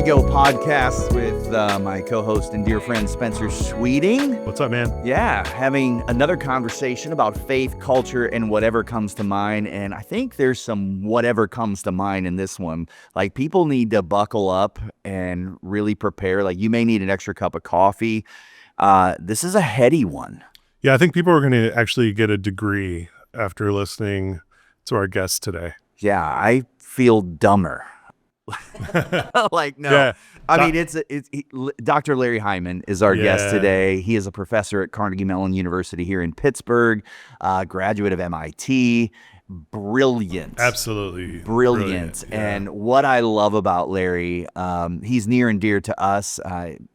Go podcast with my co-host and dear friend Spencer Sweeting. What's up, man? Yeah, having another conversation about faith, culture, and whatever comes to mind. And I think there's some whatever comes to mind in this one. Like, people need to buckle up and really prepare. Like, you may need an extra cup of coffee. This is a heady one. Yeah, I think people are going to actually get a degree after listening to our guest today. Yeah, I feel dumber. Like, no. Yeah. I mean, Dr. Larry Heimann is our guest today. He is a professor at Carnegie Mellon University here in Pittsburgh, graduate of MIT. Brilliant. Absolutely. Brilliant. Yeah. And what I love about Larry, he's near and dear to us.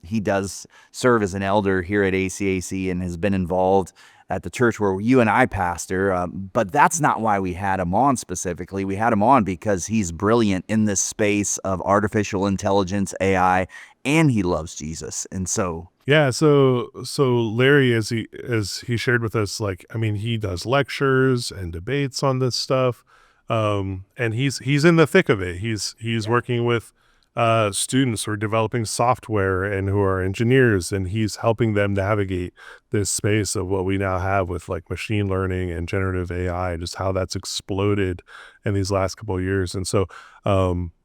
He does serve as an elder here at ACAC and has been involved at the church where you and I pastor, but that's not why we had him on specifically. We had him on because he's brilliant in this space of artificial intelligence, AI, and he loves Jesus. And so... Yeah, so Larry, as he shared with us, like, I mean, he does lectures and debates on this stuff, and he's in the thick of it. He's working with students who are developing software and who are engineers, and he's helping them navigate this space of what we now have with like machine learning and generative AI, just how that's exploded in these last couple of years. And so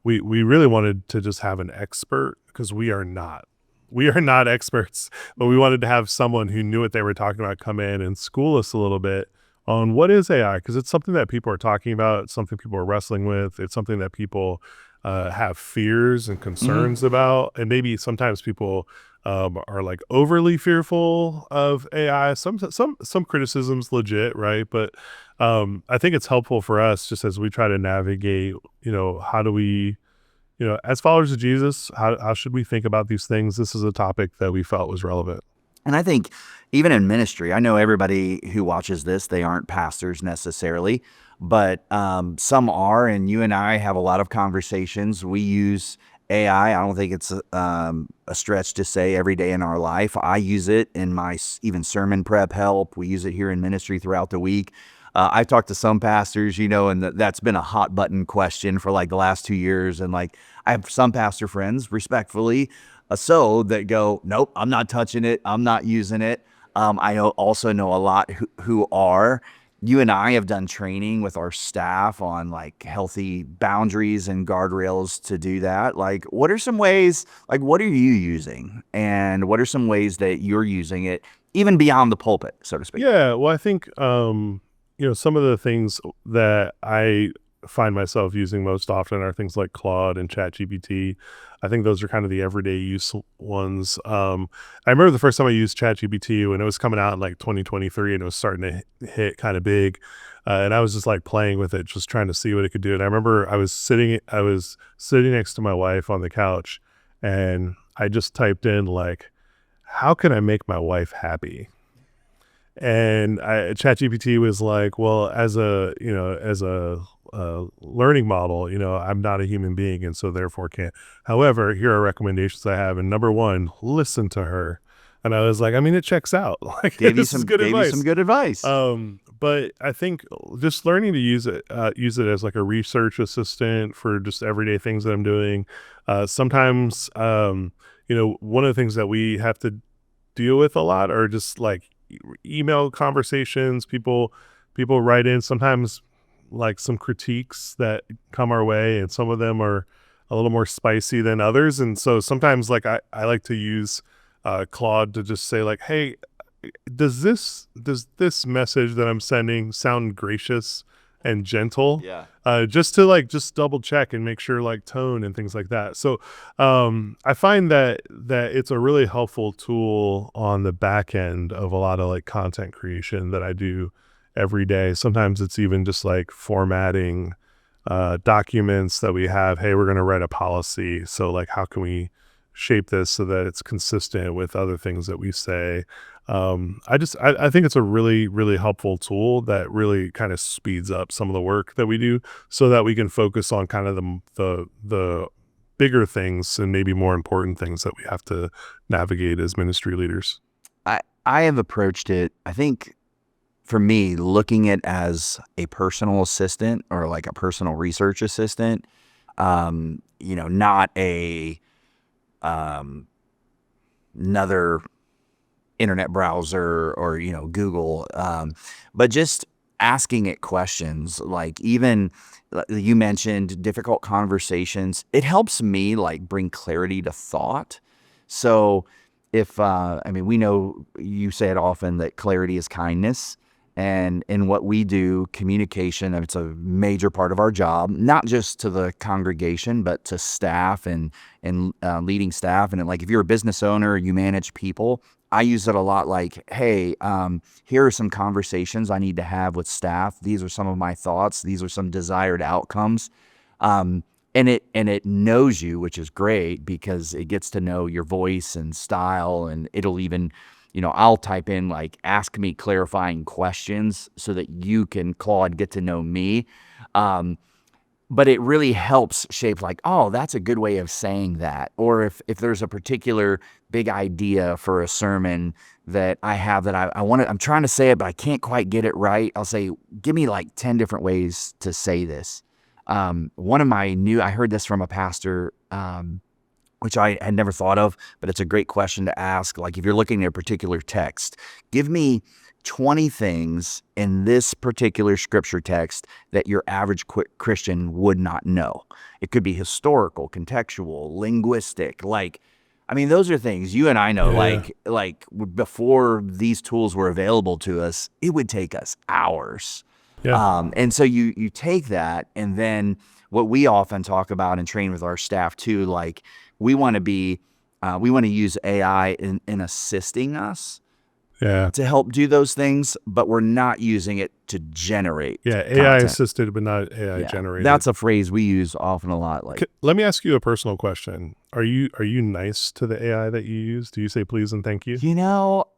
we really wanted to just have an expert, because we are not experts, but we wanted to have someone who knew what they were talking about come in and school us a little bit on what is AI, because it's something that people are talking about. It's something people are wrestling with. It's something that people have fears and concerns about, and maybe sometimes people are like overly fearful of AI. Some criticisms legit, right? But I think it's helpful for us just as we try to navigate, how do we, as followers of Jesus, how should we think about these things? This is a topic that we felt was relevant. And I think even in ministry, I know everybody who watches this, they aren't pastors necessarily, but some are, and you and I have a lot of conversations. We use AI. I don't think it's a stretch to say every day in our life. I use it in my even sermon prep help. We use it here in ministry throughout the week. I've talked to some pastors, and that's been a hot button question for like the last 2 years. And like, I have some pastor friends, respectfully, that go, nope, I'm not touching it. I'm not using it. I also know a lot who are. You and I have done training with our staff on like healthy boundaries and guardrails to do that. Like, what are some ways, like, what are you using? And what are some ways that you're using it, even beyond the pulpit, so to speak? Yeah, well, I think, some of the things that I find myself using most often are things like Claude and ChatGPT. I think those are kind of the everyday use ones. I remember the first time I used ChatGPT when it was coming out in like 2023 and it was starting to hit kind of big. And I was just like playing with it, just trying to see what it could do. And I remember I was sitting next to my wife on the couch, and I just typed in like, how can I make my wife happy? And ChatGPT was like, well, as a learning model, I'm not a human being, and so therefore can't. However, here are recommendations I have. And number one, listen to her. And I was like, I mean, it checks out. Like, gave you some some good advice. But I think just learning to use it as like a research assistant for just everyday things that I'm doing. Sometimes, one of the things that we have to deal with a lot are just like email conversations. People write in sometimes like some critiques that come our way, and some of them are a little more spicy than others. And so sometimes like I like to use Claude to just say like, hey, does this message that I'm sending sound gracious and gentle? Yeah. Just to double check and make sure like tone and things like that. So I find that it's a really helpful tool on the back end of a lot of like content creation that I do every day. Sometimes it's even just like formatting documents that we have. Hey, we're going to write a policy. So like, how can we shape this so that it's consistent with other things that we say? I think it's a really, really helpful tool that really kind of speeds up some of the work that we do so that we can focus on kind of the bigger things and maybe more important things that we have to navigate as ministry leaders. I have approached it, I think, for me, looking at as a personal assistant or like a personal research assistant, not a another internet browser or, Google. But just asking it questions, like even you mentioned difficult conversations, it helps me like bring clarity to thought. So if, we know you say it often that clarity is kindness. And in what we do, communication, it's a major part of our job, not just to the congregation, but to staff and leading staff. And like if you're a business owner, you manage people, I use it a lot like, hey, here are some conversations I need to have with staff. These are some of my thoughts. These are some desired outcomes. And it knows you, which is great because it gets to know your voice and style, and it'll even, I'll type in like, ask me clarifying questions so that you can, Claude, get to know me. But it really helps shape like, oh, that's a good way of saying that. Or if there's a particular big idea for a sermon that I have that I want to, I'm trying to say it, but I can't quite get it right. I'll say, give me like 10 different ways to say this. One of my I heard this from a pastor, which I had never thought of, but it's a great question to ask. Like if you're looking at a particular text, give me 20 things in this particular scripture text that your average Christian would not know. It could be historical, contextual, linguistic. Those are things you and I know, Yeah. like before these tools were available to us, it would take us hours. Yeah. And so you take that, and then what we often talk about and train with our staff too, like we want to use AI in assisting us Yeah. to help do those things, but we're not using it to generate Yeah. AI content. assisted, but not AI Yeah, generated. that's a phrase we use often a lot. Like, Let me ask you a personal question. Are you nice to the AI that you use? Do you say please and thank you?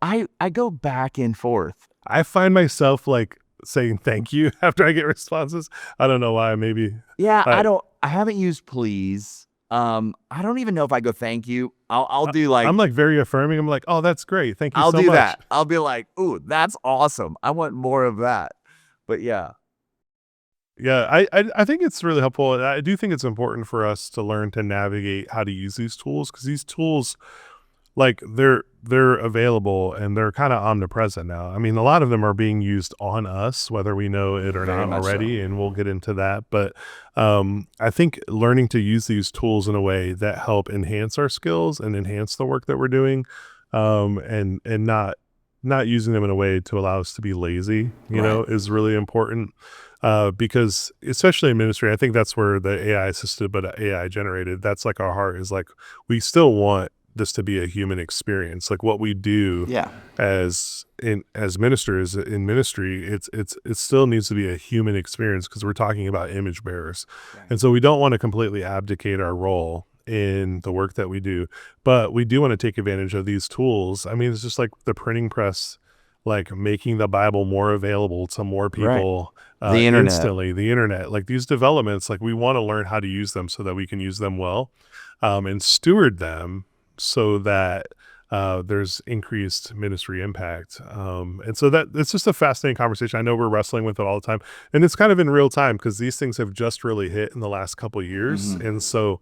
I go back and forth. I find myself like saying thank you after I get responses. I don't know why. Maybe. Yeah, I, I haven't used please. I don't even know if I go thank you. I'll I do like, I'm like very affirming. I'm like, oh, that's great. Thank you I'll so do much. that. I'll be like, ooh, that's awesome. I want more of that. But yeah. Yeah, I think it's really helpful. And I do think it's important for us to learn to navigate how to use these tools, because these tools, like they're available and they're kind of omnipresent now. I mean, a lot of them are being used on us, whether we know it or Very not much so. already, and we'll get into that. But I think learning to use these tools in a way that help enhance our skills and enhance the work that we're doing, and not using them in a way to allow us to be lazy, Right. is really important. Because especially in ministry, I think that's where the AI assisted but AI generated, that's like our heart is like, we still want this to be a human experience. Like what we do Yeah. as ministers in ministry, it still needs to be a human experience because we're talking about image bearers. Right. And so we don't want to completely abdicate our role in the work that we do, but we do want to take advantage of these tools. I mean, it's just like the printing press, like making the Bible more available to more Right. people The internet. instantly. The internet, like these developments, like we want to learn how to use them so that we can use them well, and steward them so that there's increased ministry impact. And so that it's just a fascinating conversation. I know we're wrestling with it all the time, and it's kind of in real time because these things have just really hit in the last couple of years. Mhm. And so,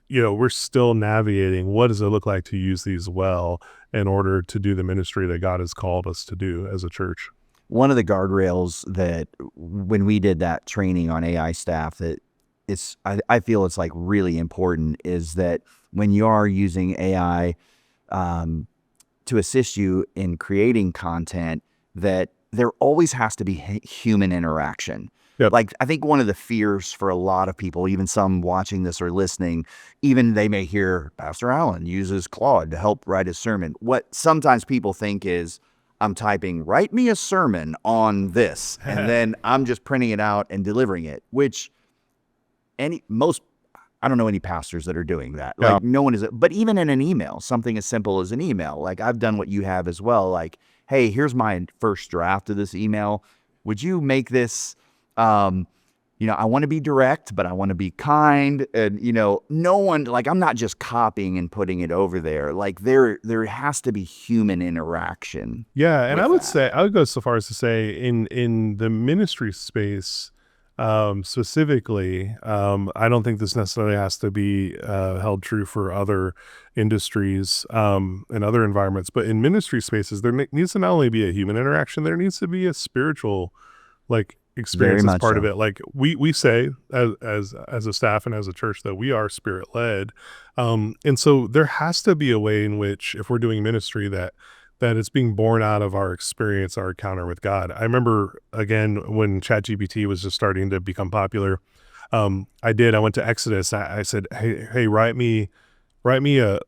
we're still navigating what does it look like to use these well in order to do the ministry that God has called us to do as a church. One of the guardrails that when we did that training on AI staff that I feel it's like really important is that when you are using AI to assist you in creating content, that there always has to be human interaction. Yep. Like, I think one of the fears for a lot of people, even some watching this or listening, even they may hear Pastor Allen uses Claude to help write his sermon. What sometimes people think is, I'm typing, write me a sermon on this, and then I'm just printing it out and delivering it, which I don't know any pastors that are doing that. Yeah. Like no one is, but even in an email, something as simple as an email, like I've done what you have as well. Like, hey, here's my first draft of this email. Would you make this, I want to be direct, but I want to be kind. And, no one, like, I'm not just copying and putting it over there. Like there has to be human interaction. Yeah, and with I would that. say I would go so far as to say in the ministry space, specifically. I don't think this necessarily has to be held true for other industries and other environments, but in ministry spaces, there needs to not only be a human interaction, there needs to be a spiritual like Very experience as much part of so. it. Like we say as a staff and as a church that we are spirit led, and so there has to be a way in which, if we're doing ministry, that it's being born out of our experience, our encounter with God. I remember again when ChatGPT was just starting to become popular. I went to Exodus. I said, hey, write me a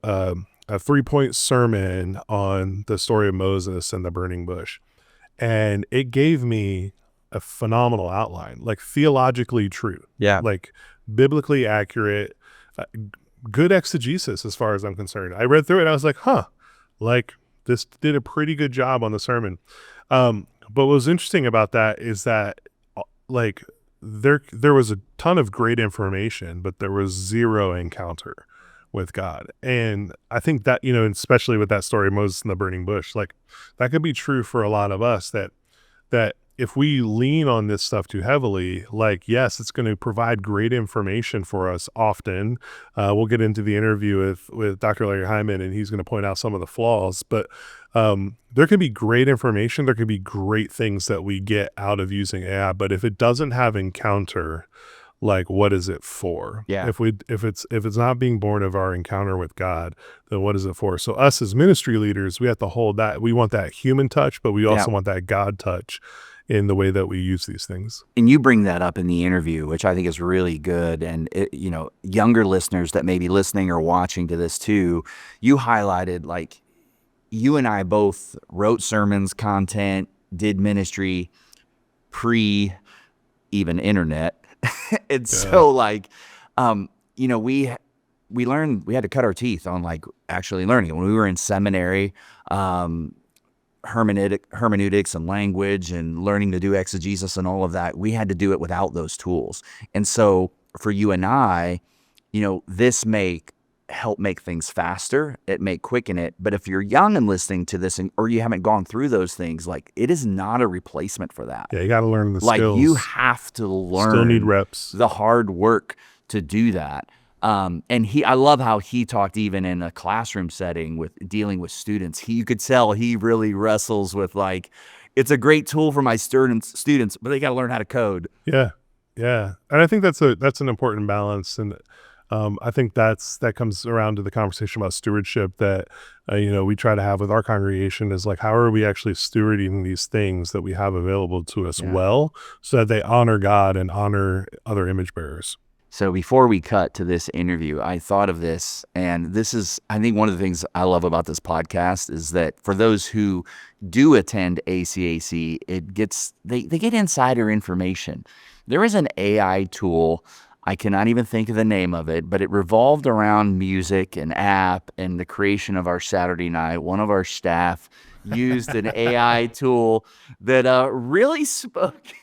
3-point sermon on the story of Moses and the burning bush. And it gave me a phenomenal outline, like theologically true, Yeah. like biblically accurate, uh, good exegesis as far as I'm concerned. I read through it and I was like, huh, like this did a pretty good job on the sermon. But what was interesting about that is that like there was a ton of great information, but there was zero encounter with God. And I think that, especially with that story of Moses and the burning bush, like that could be true for a lot of us, that if we lean on this stuff too heavily, like, yes, it's going to provide great information for us often. We'll get into the interview with Dr. Larry Heimann, and he's going to point out some of the flaws, but there can be great information. There can be great things that we get out of using AI, but if it doesn't have encounter, like what is it for? Yeah. If it's not being born of our encounter with God, then what is it for? So us as ministry leaders, we have to hold that. We want that human touch, but we Yeah. also want that God touch in the way that we use these things. And you bring that up in the interview, which I think is really good. And, younger listeners that may be listening or watching to this too, you highlighted like you and I both wrote sermons, content, did ministry pre even internet. And so like, we learned, we had to cut our teeth on like actually learning it. When we were in seminary, hermeneutics and language and learning to do exegesis and all of that, we had to do it without those tools. And so for you and I, this may help make things faster. It may quicken it. But if you're young and listening to this or you haven't gone through those things, like it is not a replacement for that. Yeah, you got to learn the Like skills. you have to Still need learn reps. the hard work to do that. And I love how he talked even in a classroom setting with dealing with students. You could tell he really wrestles with like, it's a great tool for my students, but they got to learn how to code. Yeah. Yeah. And I think that's an important balance. And I think that comes around to the conversation about stewardship that, we try to have with our congregation is like, how are we actually stewarding these things that we have available to us well, so that they honor God and honor other image bearers? So before we cut to this interview, I thought of this, and this is, I think one of the things I love about this podcast is that for those who do attend ACAC, they get insider information. There is an AI tool, I cannot even think of the name of it, but it revolved around music, an app, and the creation of our Saturday night. One of our staff used an AI tool that really spoke.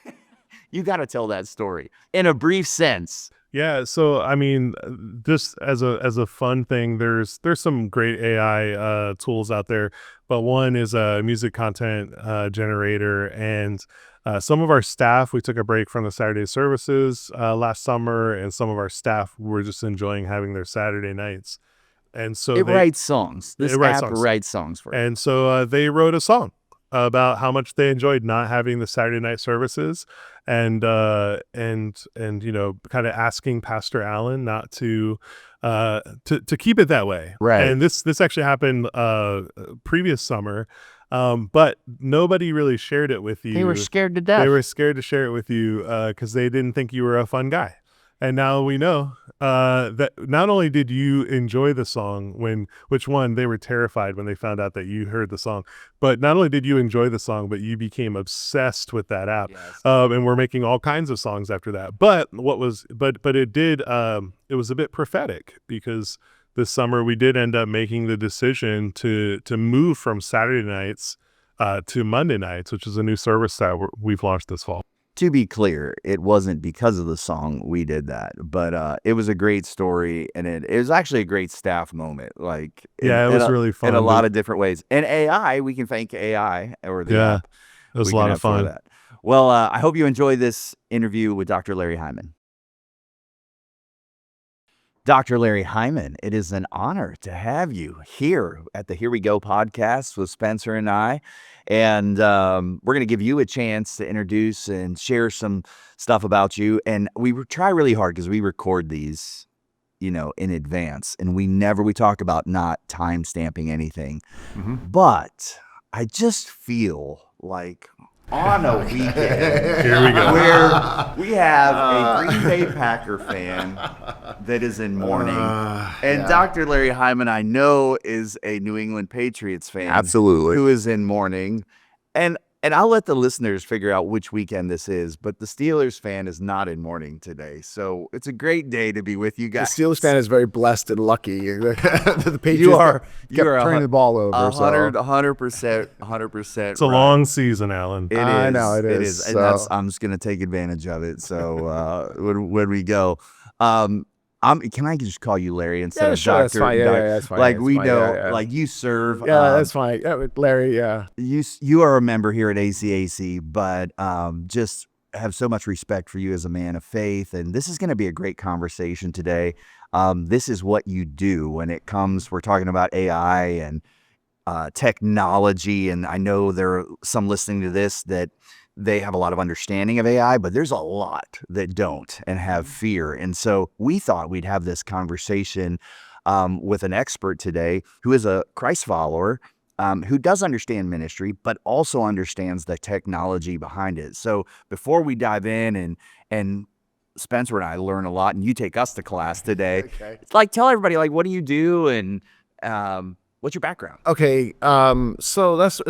You got to tell that story in a brief sense. Yeah, so I mean, just as a fun thing, there's some great AI tools out there, but one is a music content generator, and some of our staff, we took a break from the Saturday services last summer, and some of our staff were just enjoying having their Saturday nights, and so It writes songs. This app songs. writes songs for you. And so they wrote a song about how much they enjoyed not having the Saturday night services, and kind of asking Pastor Allen not to keep it that way. Right. And this actually happened previous summer, but nobody really shared it with you. They were scared to death. They were scared to share it with you because they didn't think you were a fun guy. And now we know that not only did you enjoy the song they were terrified when they found out that you heard the song, but not only did you enjoy the song, but you became obsessed with that app. Yes. And we're making all kinds of songs after that. But it was a bit prophetic, because this summer we did end up making the decision to move from Saturday nights to Monday nights, which is a new service that we've launched this fall. To be clear, it wasn't because of the song we did that, but it was a great story, and it was actually a great staff moment. Like, it was really fun in a lot of different ways. And AI, we can thank AI or the app. It was a lot of fun. Well, I hope you enjoy this interview with Dr. Larry Heimann. Dr. Larry Heimann, it is an honor to have you here at the Here We Go podcast with Spencer and I. And we're going to give you a chance to introduce and share some stuff about you. And we try really hard because we record these, in advance. And we talk about not time stamping anything. But I just feel like on a weekend Here we go. where we have a Green Bay Packer fan that is in mourning. And Dr. Larry Heimann, I know, is a New England Patriots fan. Absolutely. Who is in mourning. And I'll let the listeners figure out which weekend this is, but the Steelers fan is not in mourning today. So it's a great day to be with you guys. The Steelers fan is very blessed and lucky. The Patriots You are turning the ball over. 100%. It's a long season, Alan. I know it is. And So- I'm just going to take advantage of it. So when we go, can I just call you Larry instead Yeah, of sure, that's Doctor? fine. Yeah, that's fine. Like That's we fine. know, Yeah. like you serve. Yeah, that's fine. Yeah, Larry, yeah. You are a member here at ACAC, but just have so much respect for you as a man of faith. And this is going to be a great conversation today. This is what you do when it comes, we're talking about AI and technology. And I know there are some listening to this that they have a lot of understanding of AI, but there's a lot that don't and have fear. And so we thought we'd have this conversation with an expert today who is a Christ follower, who does understand ministry, but also understands the technology behind it. So before we dive in and Spencer and I learn a lot, and you take us to class today, Okay. it's like, tell everybody, like, what do you do and what's your background? Okay, so that's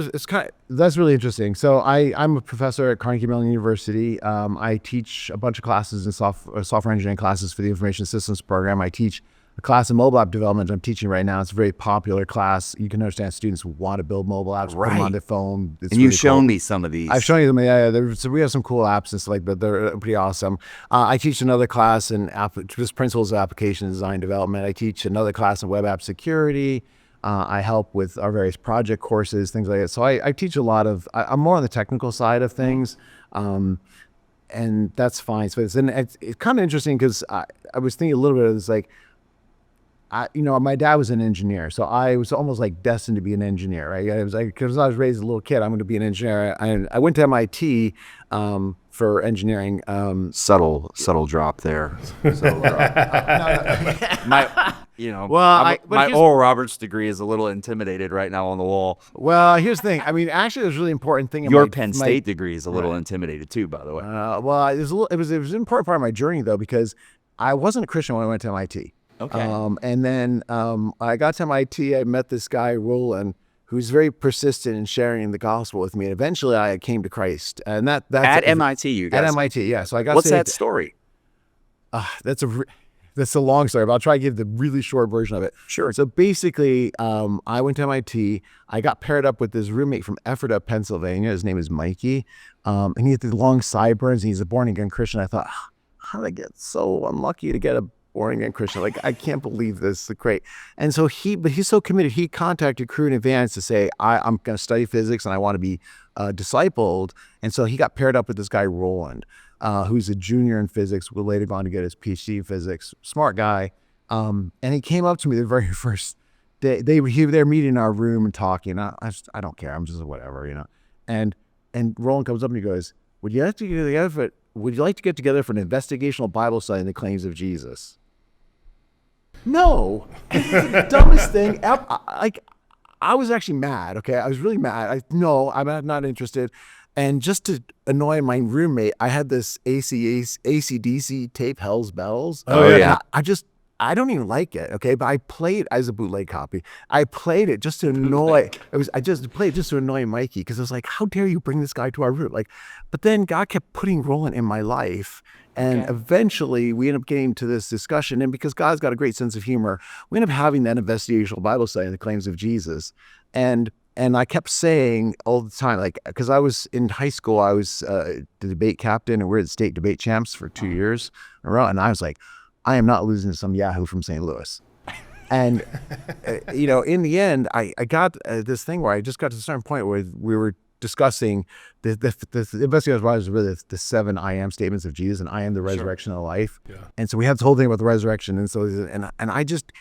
really interesting. So I'm a professor at Carnegie Mellon University. I teach a bunch of classes in software engineering classes for the information systems program. I teach a class in mobile app development I'm teaching right now. It's a very popular class. You can understand students want to build mobile apps, put them on their phone. It's And you've really shown cool. me some of these. I've shown you them. So we have some cool apps and stuff like that. They're pretty awesome. I teach another class in just principles of application design development. I teach another class in web app security. I help with our various project courses, things like that. So I teach a lot of, I'm more on the technical side of things. And that's fine. So it's kind of interesting because I was thinking a little bit of this, like, my dad was an engineer, so I was almost like destined to be an engineer, right? It was like, because I was raised as a little kid, I'm going to be an engineer. I went to MIT for engineering. Subtle drop there. My Oral Roberts degree is a little intimidated right now on the wall. Well, here's the thing. I mean, actually, there's a really important thing. Your Penn State degree is a little intimidated too, by the way. Well, it was an important part of my journey though, because I wasn't a Christian when I went to MIT. Okay. And then I got to MIT. I met this guy, Roland, who's very persistent in sharing the gospel with me. And eventually, I came to Christ. And that's at MIT, you guys. At MIT, yeah. So I got. What's saved. that story? That's a long story, but I'll try to give the really short version of it. Sure. So basically, I went to MIT. I got paired up with this roommate from Ephrata, Pennsylvania. His name is Mikey, and he had the long sideburns. And he's a born again Christian. I thought, how did I get so unlucky to get a born again Christian? Like, I can't believe this. It's great. And so he's so committed. He contacted Crew in advance to say, I'm going to study physics and I want to be discipled. And so he got paired up with this guy, Roland, who's a junior in physics, will later go on to get his PhD in physics. Smart guy. And he came up to me the very first day. They were meeting in our room and talking. I don't care. I'm just whatever, And Roland comes up and he goes, would you like to get together for an investigational Bible study in the claims of Jesus? No. The dumbest thing ever. I was actually mad, okay? I was really mad. I'm not interested. And just to annoy my roommate, I had this AC/DC tape, Hell's Bells. Oh, yeah. I don't even like it, okay? But I played as a bootleg copy. I played it just to annoy. I just played it just to annoy Mikey, because I was like, how dare you bring this guy to our room? But then God kept putting Roland in my life, and eventually we ended up getting to this discussion. And because God's got a great sense of humor, we ended up having that investigational Bible study in the claims of Jesus, and I kept saying all the time, because I was in high school, I was the debate captain, and we're the state debate champs for 2 years in a row, and I was like, I am not losing to some Yahoo from St. Louis. And, in the end, I got this thing where I just got to a certain point where we were discussing the investigators was really the 7 I am statements of Jesus, and I am the resurrection and the life. Yeah. And so we had this whole thing about the resurrection, and so and I just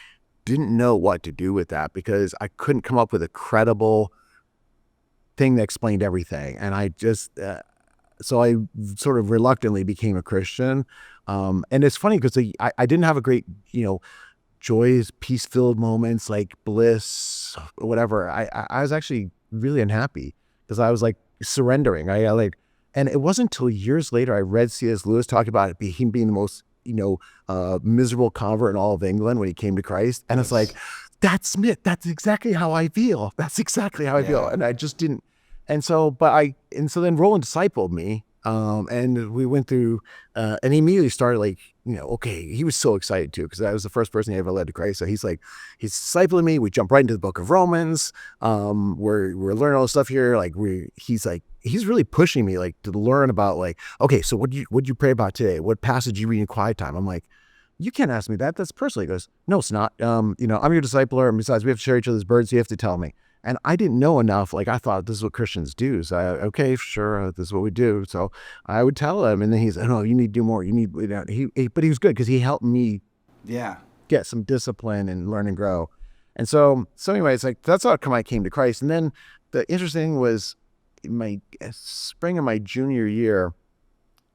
didn't know what to do with that because I couldn't come up with a credible thing that explained everything. And I just so I sort of reluctantly became a Christian. And it's funny because I didn't have a great, joyous, peace-filled moments like bliss, whatever. I was actually really unhappy because I was like surrendering. And it wasn't until years later I read C.S. Lewis talk about him being the most, miserable convert in all of England when he came to Christ. And it's like, that's it. That's exactly how I feel. That's exactly how I feel. And I just didn't. And so then Roland discipled me. And we went through, and he immediately started okay, he was so excited too, because I was the first person he ever led to Christ. So he's discipling me. We jump right into the book of Romans. We're learning all this stuff here. He's really pushing me to learn about okay, so what'd you pray about today? What passage you read in quiet time? I'm like, you can't ask me that. That's personal. He goes, no, it's not. I'm your discipler. And besides, we have to share each other's burdens. You have to tell me. And I didn't know enough. I thought this is what Christians do. So okay, sure, this is what we do. So I would tell him, and then he said, "No, you need to do more. You need." But he was good because he helped me, get some discipline and learn and grow. And so anyways, that's how I came to Christ. And then the interesting thing was, in my spring of my junior year,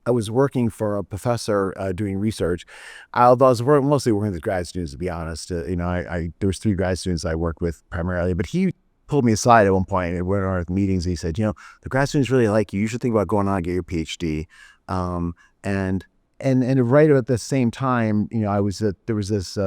I was working for a professor doing research. Although I was mostly working with grad students, to be honest. There was 3 grad students I worked with primarily, but he pulled me aside at one point at one of our meetings. He said, the grad students really like you. You should think about going on and get your PhD. And right at the same time, there was this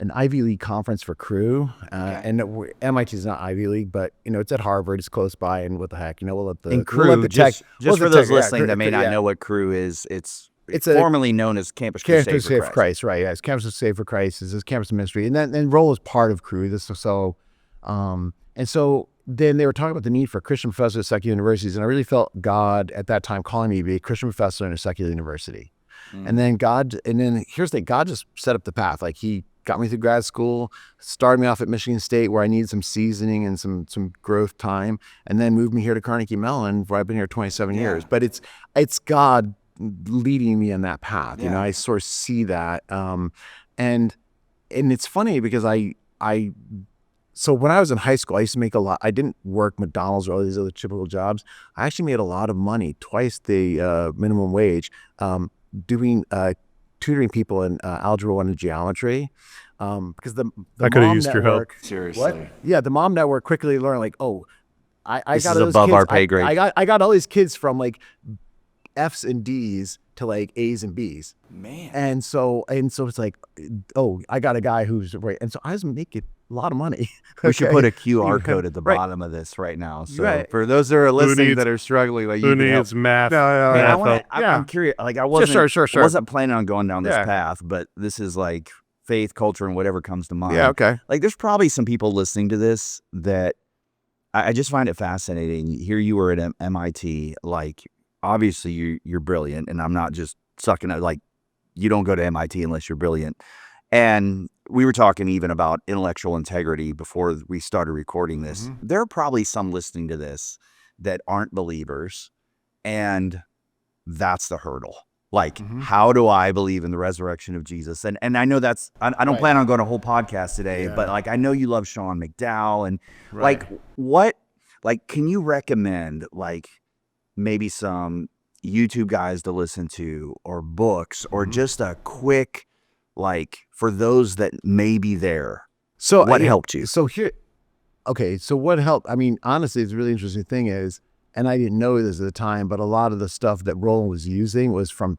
an Ivy League conference for crew, and MIT is not Ivy League, but it's at Harvard. It's close by, and what the heck, we'll let the crew. We'll let the tech, just for those listening that may not know what crew is, it's formerly known as Campus Crusade for Christ. Right? Yeah, it's Campus Crusade for Christ. It's campus ministry, and Roll is part of crew. And so then they were talking about the need for Christian professors at secular universities, and I really felt God at that time calling me to be a Christian professor in a secular university. And then here's the thing: God just set up the path. He got me through grad school, started me off at Michigan State where I needed some seasoning and some growth time, and then moved me here to Carnegie Mellon where I've been here 27 years. But it's God leading me on that path. I sort of see that. And it's funny because so when I was in high school, I used to make a lot. I didn't work McDonald's or all these other typical jobs. I actually made a lot of money, twice the minimum wage, doing tutoring people in algebra 1 and geometry, because the I could have mom used your network, help. Seriously. What? Yeah, the mom network quickly learned I This got is those above kids, our pay grade. I got all these kids from F's and D's to A's and B's. Man. And so it's I got a guy who's right. And so I was making a lot of money. We should put a QR code at the bottom of this right now. So for those that are listening that are struggling, who needs math? I'm curious. I wasn't Sure. I wasn't planning on going down this path, but this is faith, culture, and whatever comes to mind. Yeah, okay. There's probably some people listening to this that I just find it fascinating. Here you were at MIT, obviously you're brilliant, and I'm not just sucking at you don't go to MIT unless you're brilliant. And we were talking even about intellectual integrity before we started recording this. Mm-hmm. There are probably some listening to this that aren't believers, and that's the hurdle. How do I believe in the resurrection of Jesus? And I know I don't plan on going a whole podcast today, but I know you love Sean McDowell, and can you recommend maybe some YouTube guys to listen to, or books, or just a quick, for those that may be there? So what helped you? So what helped? I mean, honestly, it's a really interesting thing is, and I didn't know this at the time, but a lot of the stuff that Roland was using was from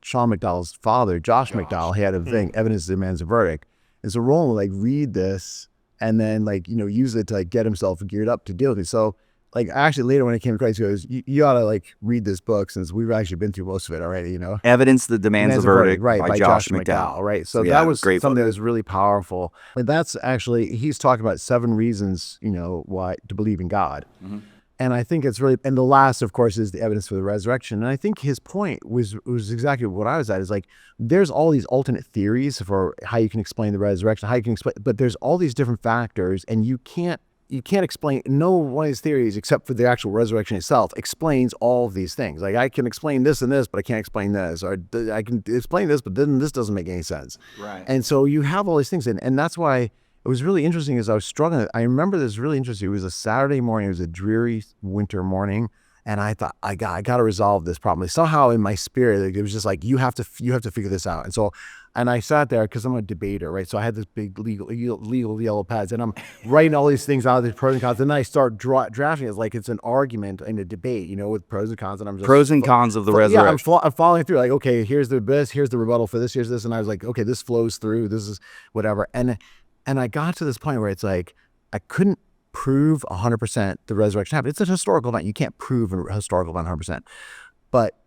Sean McDowell's father, Josh McDowell. He had a thing, Evidence Demands a Verdict. And so Roland would read this and then use it to get himself geared up to deal with it. So actually later when I came to Christ, he goes, you ought to read this book, since we've actually been through most of it already, Evidence That Demands a Verdict, right, by Josh McDowell. Right. So that was something that was really powerful. And that's actually, he's talking about 7 reasons, why to believe in God. Mm-hmm. And I think it's really, and the last, of course, is the evidence for the resurrection. And I think his point was exactly what I was at, is there's all these alternate theories for how you can explain the resurrection, how you can explain, but there's all these different factors, and you can't you can't explain, no one of these theories, except for the actual resurrection itself, explains all of these things. Like I can explain this and this, but I can't explain this. Or I can explain this, but then this doesn't make any sense. Right. And so you have all these things. And that's why it was really interesting as I was struggling. I remember this really interesting. It was a Saturday morning. It was a dreary winter morning. And I thought, I got to resolve this problem. Somehow in my spirit, it was just like, you have to figure this out. And I sat there because I'm a debater, right? So I had this big legal yellow pads, and I'm writing all these things out, these pros and cons. And then I start drafting it like it's an argument in a debate, with pros and cons. And I'm just Pros and cons of the resurrection. Yeah, I'm following through. Like, okay, here's the this, here's the rebuttal for this, here's this, and I was like, okay, this flows through. This is whatever. And I got to this point where it's like I couldn't prove 100% the resurrection happened. It's a historical event. You can't prove a historical event 100%, but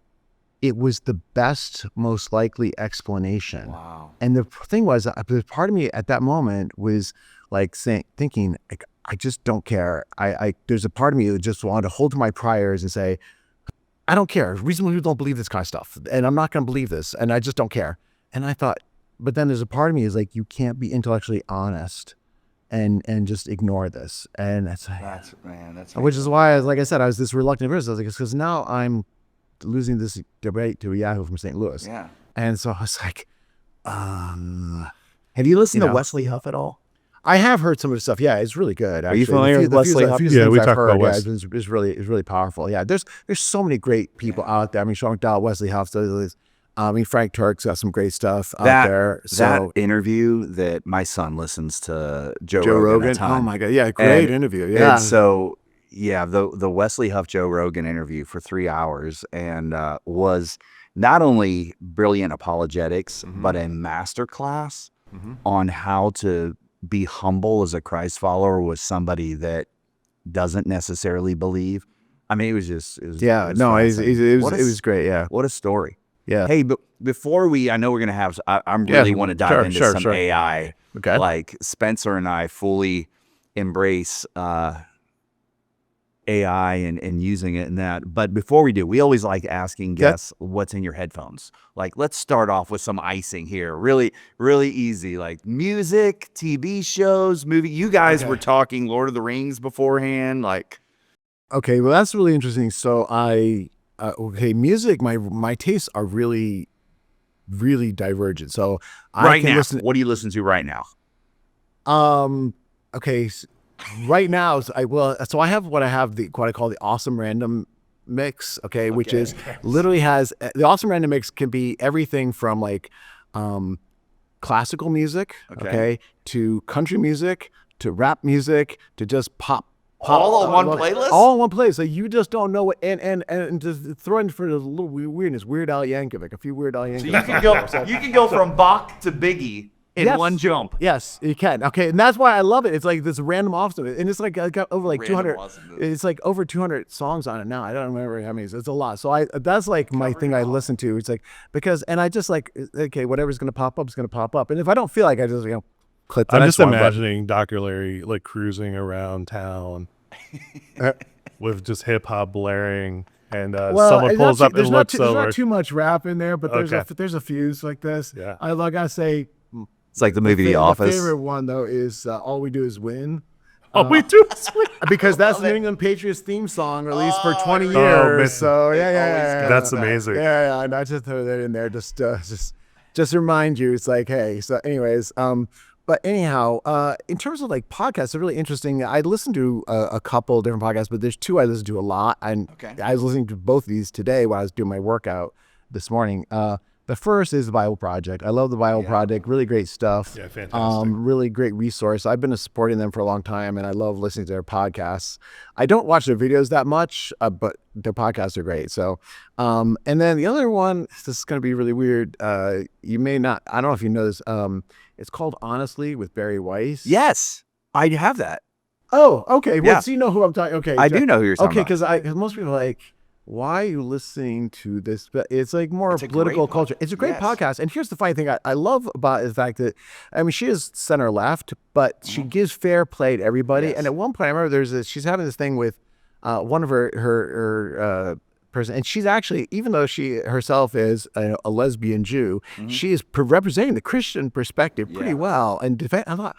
it was the best, most likely explanation. Wow. And the thing was, part of me at that moment was like thinking, like, I just don't care. There's a part of me that just wanted to hold to my priors and say, I don't care. Reasonable people don't believe this kind of stuff, and I'm not going to believe this, and I just don't care. And I thought, but then there's a part of me is like, you can't be intellectually honest and just ignore this. And that's which is why, like I said, I was this reluctant person. I was like, because now I'm losing this debate to a Yahoo from St. Louis. Yeah. And so I was like, have you listened to Wesley Huff at all? I have heard some of the stuff. Yeah, it's really good. Are you familiar with Wesley Huff? Yeah, we talked about Wesley. It's really powerful. Yeah, there's so many great people out there. I mean, Sean McDowell, Wesley Huff, Frank Turk's got some great stuff out there. So that interview that my son listens to Joe Rogan. a ton. Oh my God. Yeah, great interview. Yeah. And so, yeah, the Wesley Huff Joe Rogan interview for 3 hours and was not only brilliant apologetics, but a masterclass on how to be humble as a Christ follower with somebody that doesn't necessarily believe. I mean, it was great. Yeah. What a story. Yeah. Hey, but before I know we're going to have, I really want to dive into some AI. Okay. Like Spencer and I fully embrace AI and using it and that. But before we do, we always like asking guests what's in your headphones. Like, let's start off with some icing here. Really, really easy. Like music, TV shows, movie. You guys were talking Lord of the Rings beforehand. Like, okay, well, that's really interesting. So music, my tastes are really, really divergent. So what do you listen to right now? Okay, right now, so I have what I call the awesome random mix, which is literally has the awesome random mix can be everything from like classical music, to country music, to rap music, to just pop. All on one playlist? All in one place. Like you just don't know what, and to throw in for a little weirdness, Weird Al Yankovic, a few Weird Al Yankovic. So you can go from Bach to Biggie in one jump. Yes, you can. Okay, and that's why I love it. It's like this random awesome, and it's like I got over like 200. It's like over 200 songs on it now. I don't remember how many. It's a lot. So that's like my thing. I listen to. It's like and I just like whatever's gonna pop up is gonna pop up, and if I don't feel like I just click. I'm just imagining Dr. Larry like cruising around town with just hip hop blaring, and someone pulls up and looks over. There's not too much rap in there, but there's a few like this. Yeah, I gotta say. It's like the movie The Office. My favorite one though is All We Do Is Win. All we do is win. Because that's the New England Patriots theme song released for 20 years. So yeah. That's amazing. Yeah. And I just throw that in there just remind you. It's like, hey. So anyways, but anyhow, in terms of like podcasts, they're really interesting. I listen to a couple different podcasts, but there's two I listen to a lot. And I was listening to both of these today while I was doing my workout this morning. The first is the Bible Project. I love the Bible Project. Really great stuff. Yeah, fantastic. Really great resource. I've been supporting them for a long time, and I love listening to their podcasts. I don't watch their videos that much, but their podcasts are great. So, and then the other one, this is going to be really weird. You may not, I don't know if you know this. It's called Honestly with Barry Weiss. Yes, I have that. Oh, okay. Well, so you know who I'm talking. Okay, I do know who you're talking about. Okay, because most people are like, why are you listening to this? But it's like more political culture. It's a great podcast. And here's the funny thing I love about the fact that, I mean, she is center left, but she gives fair play to everybody. And at one point, I remember she's having this thing with one of her person, and she's actually, even though she herself is a lesbian Jew, she is representing the Christian perspective pretty well. And I thought,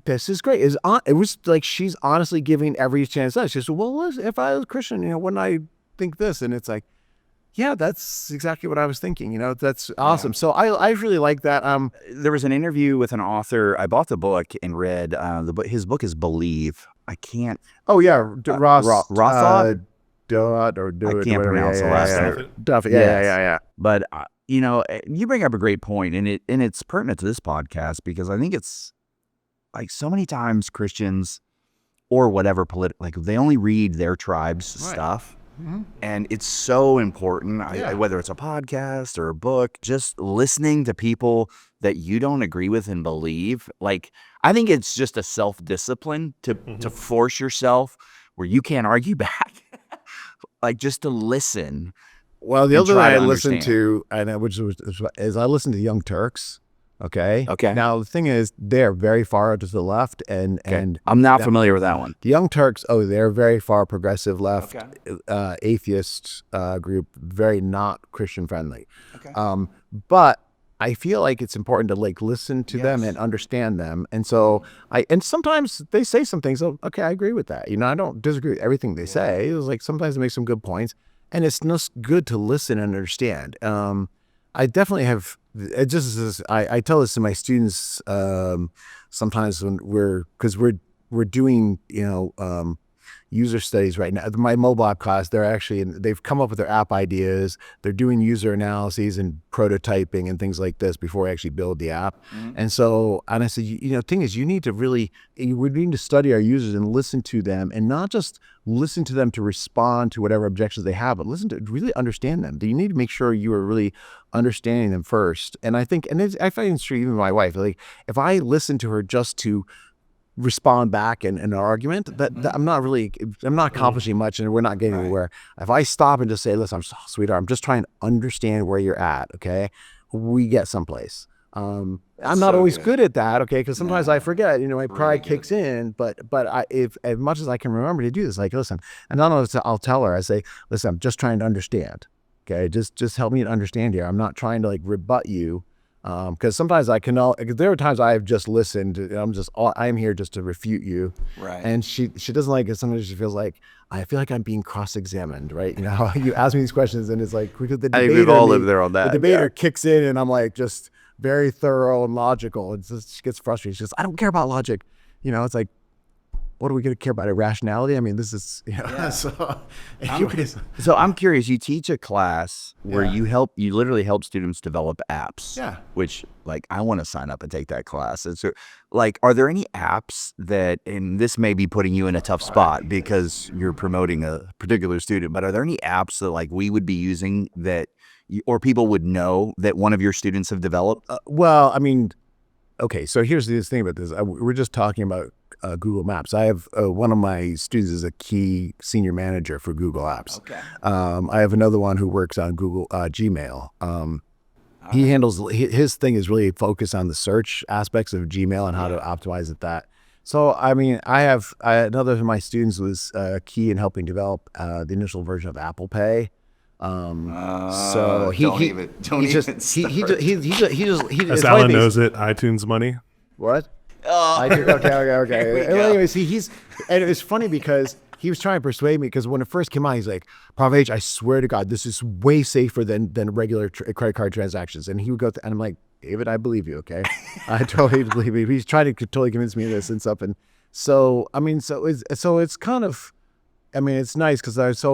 this is great. It was like she's honestly giving every chance. She said, well, listen, if I was a Christian, wouldn't I think this? And it's like, yeah, that's exactly what I was thinking. That's awesome. So I really like that. There was an interview with an author. I bought the book and read the book. His book is Believe. I can't. Oh yeah, Ross. Rothbard? Dot or do I it. can't pronounce the last name. Duffy. Yes. Yeah. But you bring up a great point, and it's pertinent to this podcast because I think it's like so many times Christians or whatever like they only read their tribe's stuff. Mm-hmm. And it's so important, whether it's a podcast or a book, just listening to people that you don't agree with and believe. Like, I think it's just a self-discipline to force yourself where you can't argue back, like just to listen. Well, the other thing I listened to, is I listened to Young Turks. Okay. Now the thing is, they're very far to the left, and I'm not familiar with that one. The Young Turks, they're very far progressive left, atheist group, very not Christian friendly. Okay. But I feel like it's important to like listen to them and understand them, and so and sometimes they say some things. Oh, okay, I agree with that. I don't disagree with everything they say. It was like sometimes they make some good points, and it's just good to listen and understand. I definitely have. It just I tell this to my students sometimes when we're doing user studies right now. My mobile app class, they've come up with their app ideas. They're doing user analyses and prototyping and things like this before we actually build the app. Mm-hmm. And so, and I said, thing is, we need to study our users and listen to them, and not just listen to them to respond to whatever objections they have, but listen to really understand them. You need to make sure you are really understanding them first. And I think, I find it's true even with my wife. Like, if I listen to her just to respond back in an argument, that I'm not accomplishing much, and we're not getting anywhere. If I stop and just say, listen, sweetheart, I'm just trying to understand where you're at, okay, we get someplace. I'm not always good at that, okay, because sometimes I forget, my pride kicks in, but if as much as I can remember to do this, like, listen, and not only I'll tell her, I say, listen, I'm just trying to understand, okay, just help me to understand here. I'm not trying to like rebut you. Because sometimes there are times I have just listened, and I'm here just to refute you. Right. And she doesn't like it. Sometimes she feels like, I feel like I'm being cross-examined, right? You ask me these questions, and it's like, because the debater, we've all lived there on that. The debater kicks in, and I'm like just very thorough and logical. And she gets frustrated. She says, I don't care about logic. It's like, what are we going to care about? Irrationality? I mean, this is, so anyways. So I'm curious, you teach a class where you literally help students develop apps. Yeah. Which, like, I want to sign up and take that class. And so, like, are there any apps that, and this may be putting you in a tough spot because you're promoting a particular student, but are there any apps that, like, we would be using that, or people would know that one of your students have developed? Well, I mean, okay, so here's the thing about this. We're just talking about Google Maps. I have one of my students is a key senior manager for Google Apps. Okay. I have another one who works on Google Gmail. He handles his thing is really focused on the search aspects of Gmail and how to optimize it. So I mean, another of my students was key in helping develop the initial version of Apple Pay. So he just as Alan knows it, iTunes money. What? Okay. Well, anyways, and it was funny because he was trying to persuade me, because when it first came out, he's like, Prof H, I swear to God, this is way safer than regular credit card transactions. And he would go, and I'm like, David, I believe you, okay? I totally believe you. He's trying to totally convince me of this and stuff. And so, I mean, so it's kind of, I mean, it's nice because there's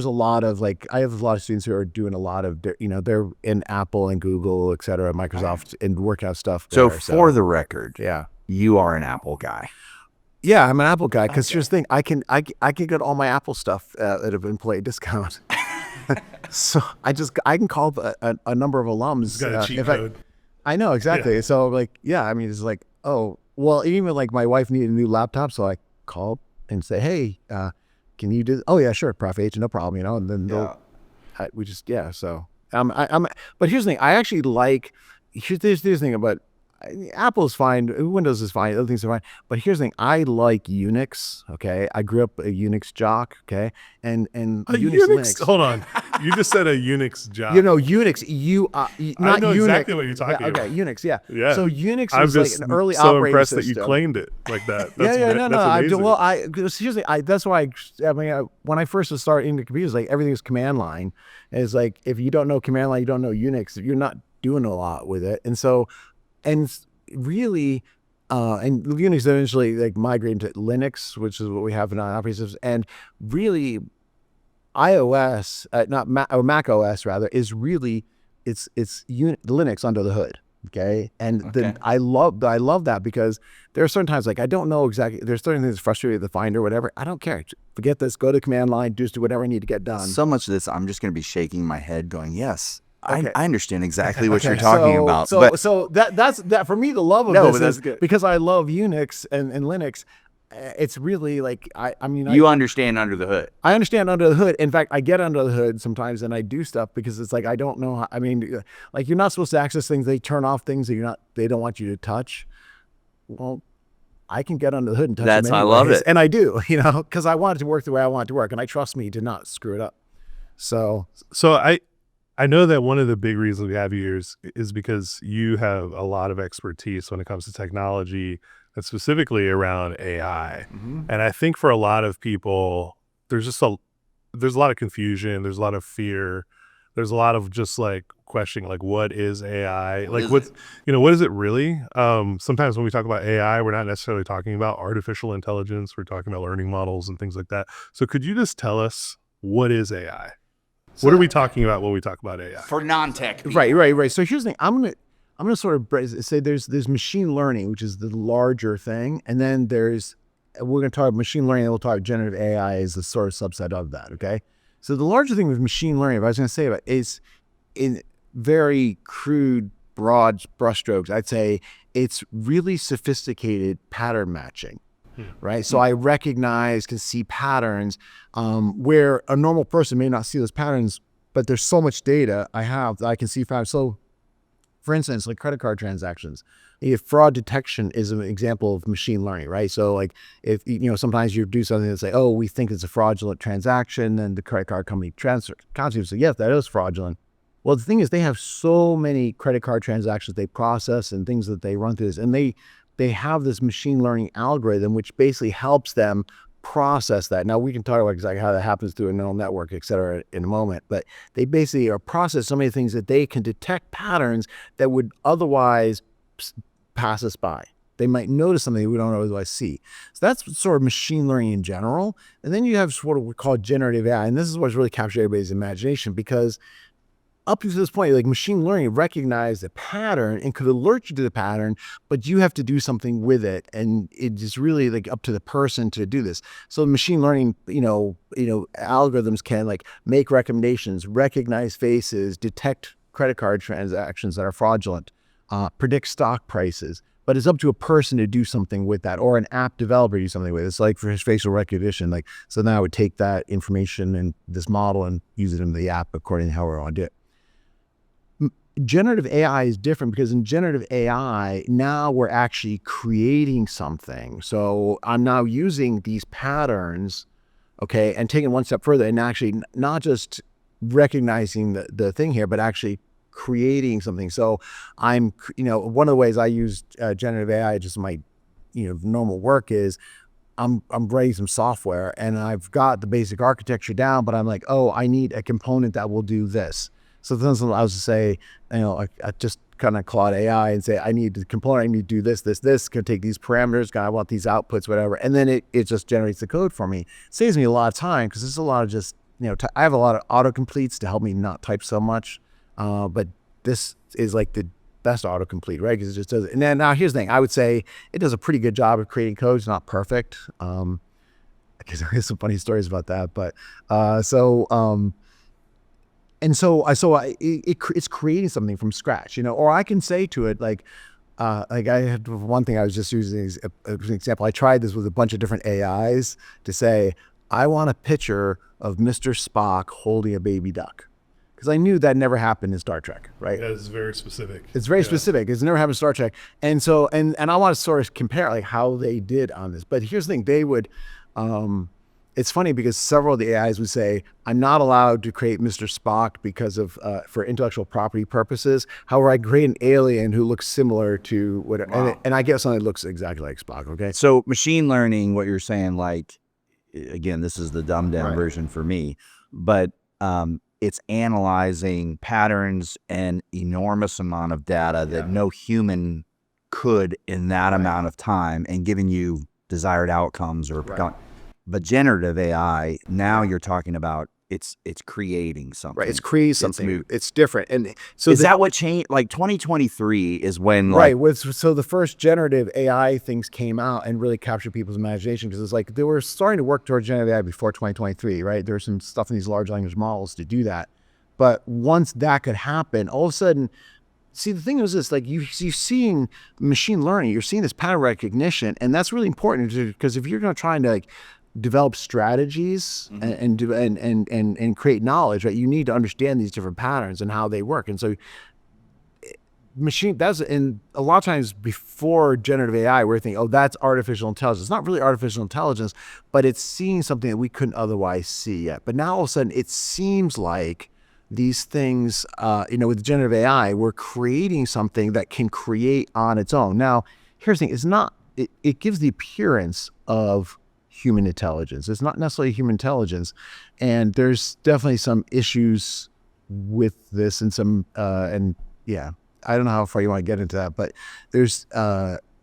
a lot of, like, I have a lot of students who are doing a lot of, they're in Apple and Google, et cetera, Microsoft, and working out stuff. So for the record, you are an Apple guy. Yeah, I'm an Apple guy, because here's the thing, I can get all my Apple stuff at an employee discount. So I can call a number of alums. It's got a cheat code. I know, exactly. Yeah. So like, I mean, it's like, oh, well, even like my wife needed a new laptop, so I called and say, hey, can you do? Oh yeah, sure, Prof H, no problem, and then So but here's the thing, I actually like. Here's the thing about. Apple's fine, Windows is fine, other things are fine. But here's the thing, I like Unix, okay? I grew up a Unix jock, okay? And Unix, Linux. Hold on. You just said a Unix job. Unix. Not I know Unix. exactly what you're talking about. Okay, Unix. Yeah. Yeah. So Unix I'm was like just an early so operating impressed system. that you claimed it like that. No. That's amazing. Seriously, that's why. When I first started into computers, like everything was command line. And it's like if you don't know command line, you don't know Unix. You're not doing a lot with it. And so, and really. And Unix eventually like migrated to Linux, which is what we have in our operating systems. And really, iOS, or Mac OS rather, is really it's Linux under the hood. Okay, and then I love that because there are certain times like I don't know exactly. There's certain things frustrating the Finder, whatever. I don't care. Forget this. Go to command line. Just do whatever I need to get done. So much of this, I'm just going to be shaking my head, going, "Yes, Okay. I understand exactly what you're talking about." So that's for me. The love of this is good because I love Unix and Linux. It's really like I mean you understand under the hood. I understand under the hood. In fact, I get under the hood sometimes and I do stuff because it's like I don't know how, I mean, like you're not supposed to access things. They turn off things that they don't want you to touch. Well, I can get under the hood and touch them anyways, I love it. And I do, because I want it to work the way I want it to work, and I trust me to not screw it up. So I know that one of the big reasons we have you is because you have a lot of expertise when it comes to technology, and specifically around AI. Mm-hmm. And I think for a lot of people, there's a lot of confusion, there's a lot of fear, there's a lot of just like questioning, like what is AI? What is it really? Sometimes when we talk about AI, we're not necessarily talking about artificial intelligence, we're talking about learning models and things like that. So could you just tell us what is AI? What are we talking about when we talk about AI? For non-tech people. Right. So here's the thing. I'm gonna sort of say there's machine learning, which is the larger thing, and then we're gonna talk about machine learning, and we'll talk about generative AI as the sort of subset of that. Okay. So the larger thing with machine learning, if I was gonna say about it, is in very crude, broad brushstrokes, I'd say it's really sophisticated pattern matching. Right. So I can see patterns where a normal person may not see those patterns, but there's so much data I have that I can see patterns. So for instance, like credit card transactions, if fraud detection is an example of machine learning, right? So like if, sometimes you do something that's like, oh, we think it's a fraudulent transaction, and the credit card company constantly say, yes, that is fraudulent. Well, the thing is they have so many credit card transactions they process and things that they run through this, and they have this machine learning algorithm, which basically helps them process that. Now, we can talk about exactly how that happens through a neural network, et cetera, in a moment, but they basically are process so many things that they can detect patterns that would otherwise pass us by. They might notice something we don't otherwise see. So that's sort of machine learning in general. And then you have what we call generative AI, and this is what's really captured everybody's imagination, because up to this point, like machine learning recognized a pattern and could alert you to the pattern, but you have to do something with it. And it's really like up to the person to do this. So machine learning, algorithms can like make recommendations, recognize faces, detect credit card transactions that are fraudulent, predict stock prices, but it's up to a person to do something with that, or an app developer to do something with it. It's like for his facial recognition, like, so now I would take that information and this model and use it in the app according to how we want to do it. Generative AI is different because in generative AI, now we're actually creating something. So I'm now using these patterns, okay, and taking one step further and actually not just recognizing the thing here, but actually creating something. So I'm, one of the ways I use generative AI, just my, normal work is I'm writing some software and I've got the basic architecture down, but I'm like, oh, I need a component that will do this. So then I was to say, I just kind of Claude AI and say, I need the component, I need to do this, can take these parameters, I want these outputs, whatever. And then it just generates the code for me. It saves me a lot of time because there's a lot of just, I have a lot of autocompletes to help me not type so much. But this is like the best autocomplete, right? Because it just does it. And then now here's the thing, I would say it does a pretty good job of creating code. It's not perfect. Because there's some funny stories about that. But it's creating something from scratch, or I can say to it, like I had one thing I was just using as an example. I tried this with a bunch of different AIs to say, I want a picture of Mr. Spock holding a baby duck. Because I knew that never happened in Star Trek, right? Yeah, it's very specific. It's very specific. It's never happened in Star Trek. And so, and I want to sort of compare like how they did on this. But here's the thing, they would, it's funny because several of the AIs would say, I'm not allowed to create Mr. Spock because of for intellectual property purposes. However, I create an alien who looks similar to whatever, and I get something that looks exactly like Spock. Okay. So machine learning, what you're saying, like, again, this is the dumbed down version for me, but it's analyzing patterns and enormous amount of data that no human could in that amount of time, and giving you desired outcomes or but generative AI, now you're talking about it's creating something. Right. It's creating something. It's different. And so is that what changed? Like 2023 is when so the first generative AI things came out and really captured people's imagination, because it's like they were starting to work towards generative AI before 2023, right? There's some stuff in these large language models to do that. But once that could happen, all of a sudden, see, the thing is this, like you're seeing machine learning, you're seeing this pattern recognition, and that's really important, because if you're going to try and like develop strategies and create knowledge, right, you need to understand these different patterns and how they work. And so and a lot of times before generative AI, we're thinking, oh, that's artificial intelligence. It's not really artificial intelligence, but it's seeing something that we couldn't otherwise see yet. But now all of a sudden it seems like these things, with generative AI, we're creating something that can create on its own. Now, here's the thing, it gives the appearance of human intelligence. It's not necessarily human intelligence. And there's definitely some issues with this and I don't know how far you want to get into that, but there's,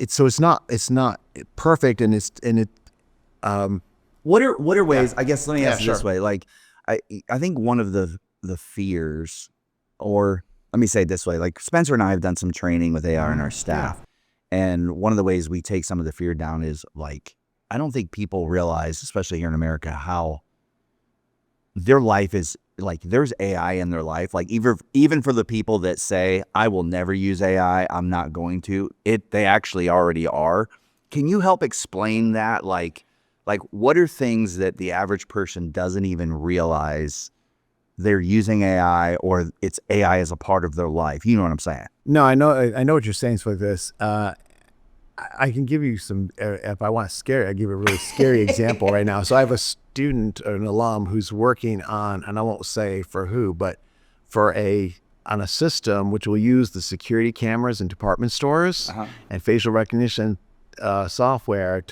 it's not perfect, what are ways, I guess, let me ask you this way. Like, I think one of the fears, or let me say it this way, like Spencer and I have done some training with AI and our staff. And one of the ways we take some of the fear down is, like, I don't think people realize, especially here in America, how their life is, like, there's AI in their life. Like, even for the people that say, I will never use AI, I'm not going to, they actually already are. Can you help explain that? Like what are things that the average person doesn't even realize they're using AI, or it's AI as a part of their life? You know what I'm saying? No, I know what you're saying. So like this, I can give you some, if I want to scare you, I give you a really scary example right now. So I have a student, or an alum, who's working on, and I won't say for who, but on a system which will use the security cameras in department stores and facial recognition software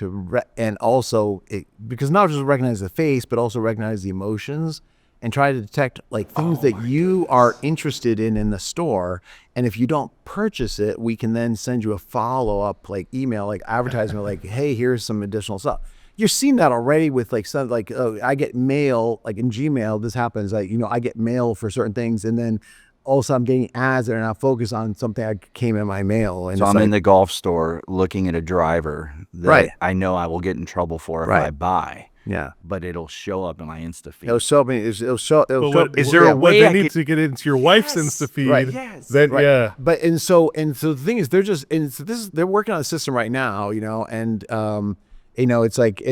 and also because not just recognize the face, but also recognize the emotions, and try to detect like things that you are interested in the store. And if you don't purchase it, we can then send you a follow-up like email, like advertisement, like, hey, here's some additional stuff. You're seeing that already with like some, like, oh, I get mail, like in Gmail, this happens, like, I get mail for certain things, and then also I'm getting ads that are not focused on something that came in my mail. And so I'm in the golf store looking at a driver that I know I will get in trouble for if I buy. Yeah, but it'll show up in my Insta feed. It'll show me. Is there a way they need to get into your wife's Insta feed? Right. Yes. Then yeah. But so the thing is, they're working on a system right now, and it's like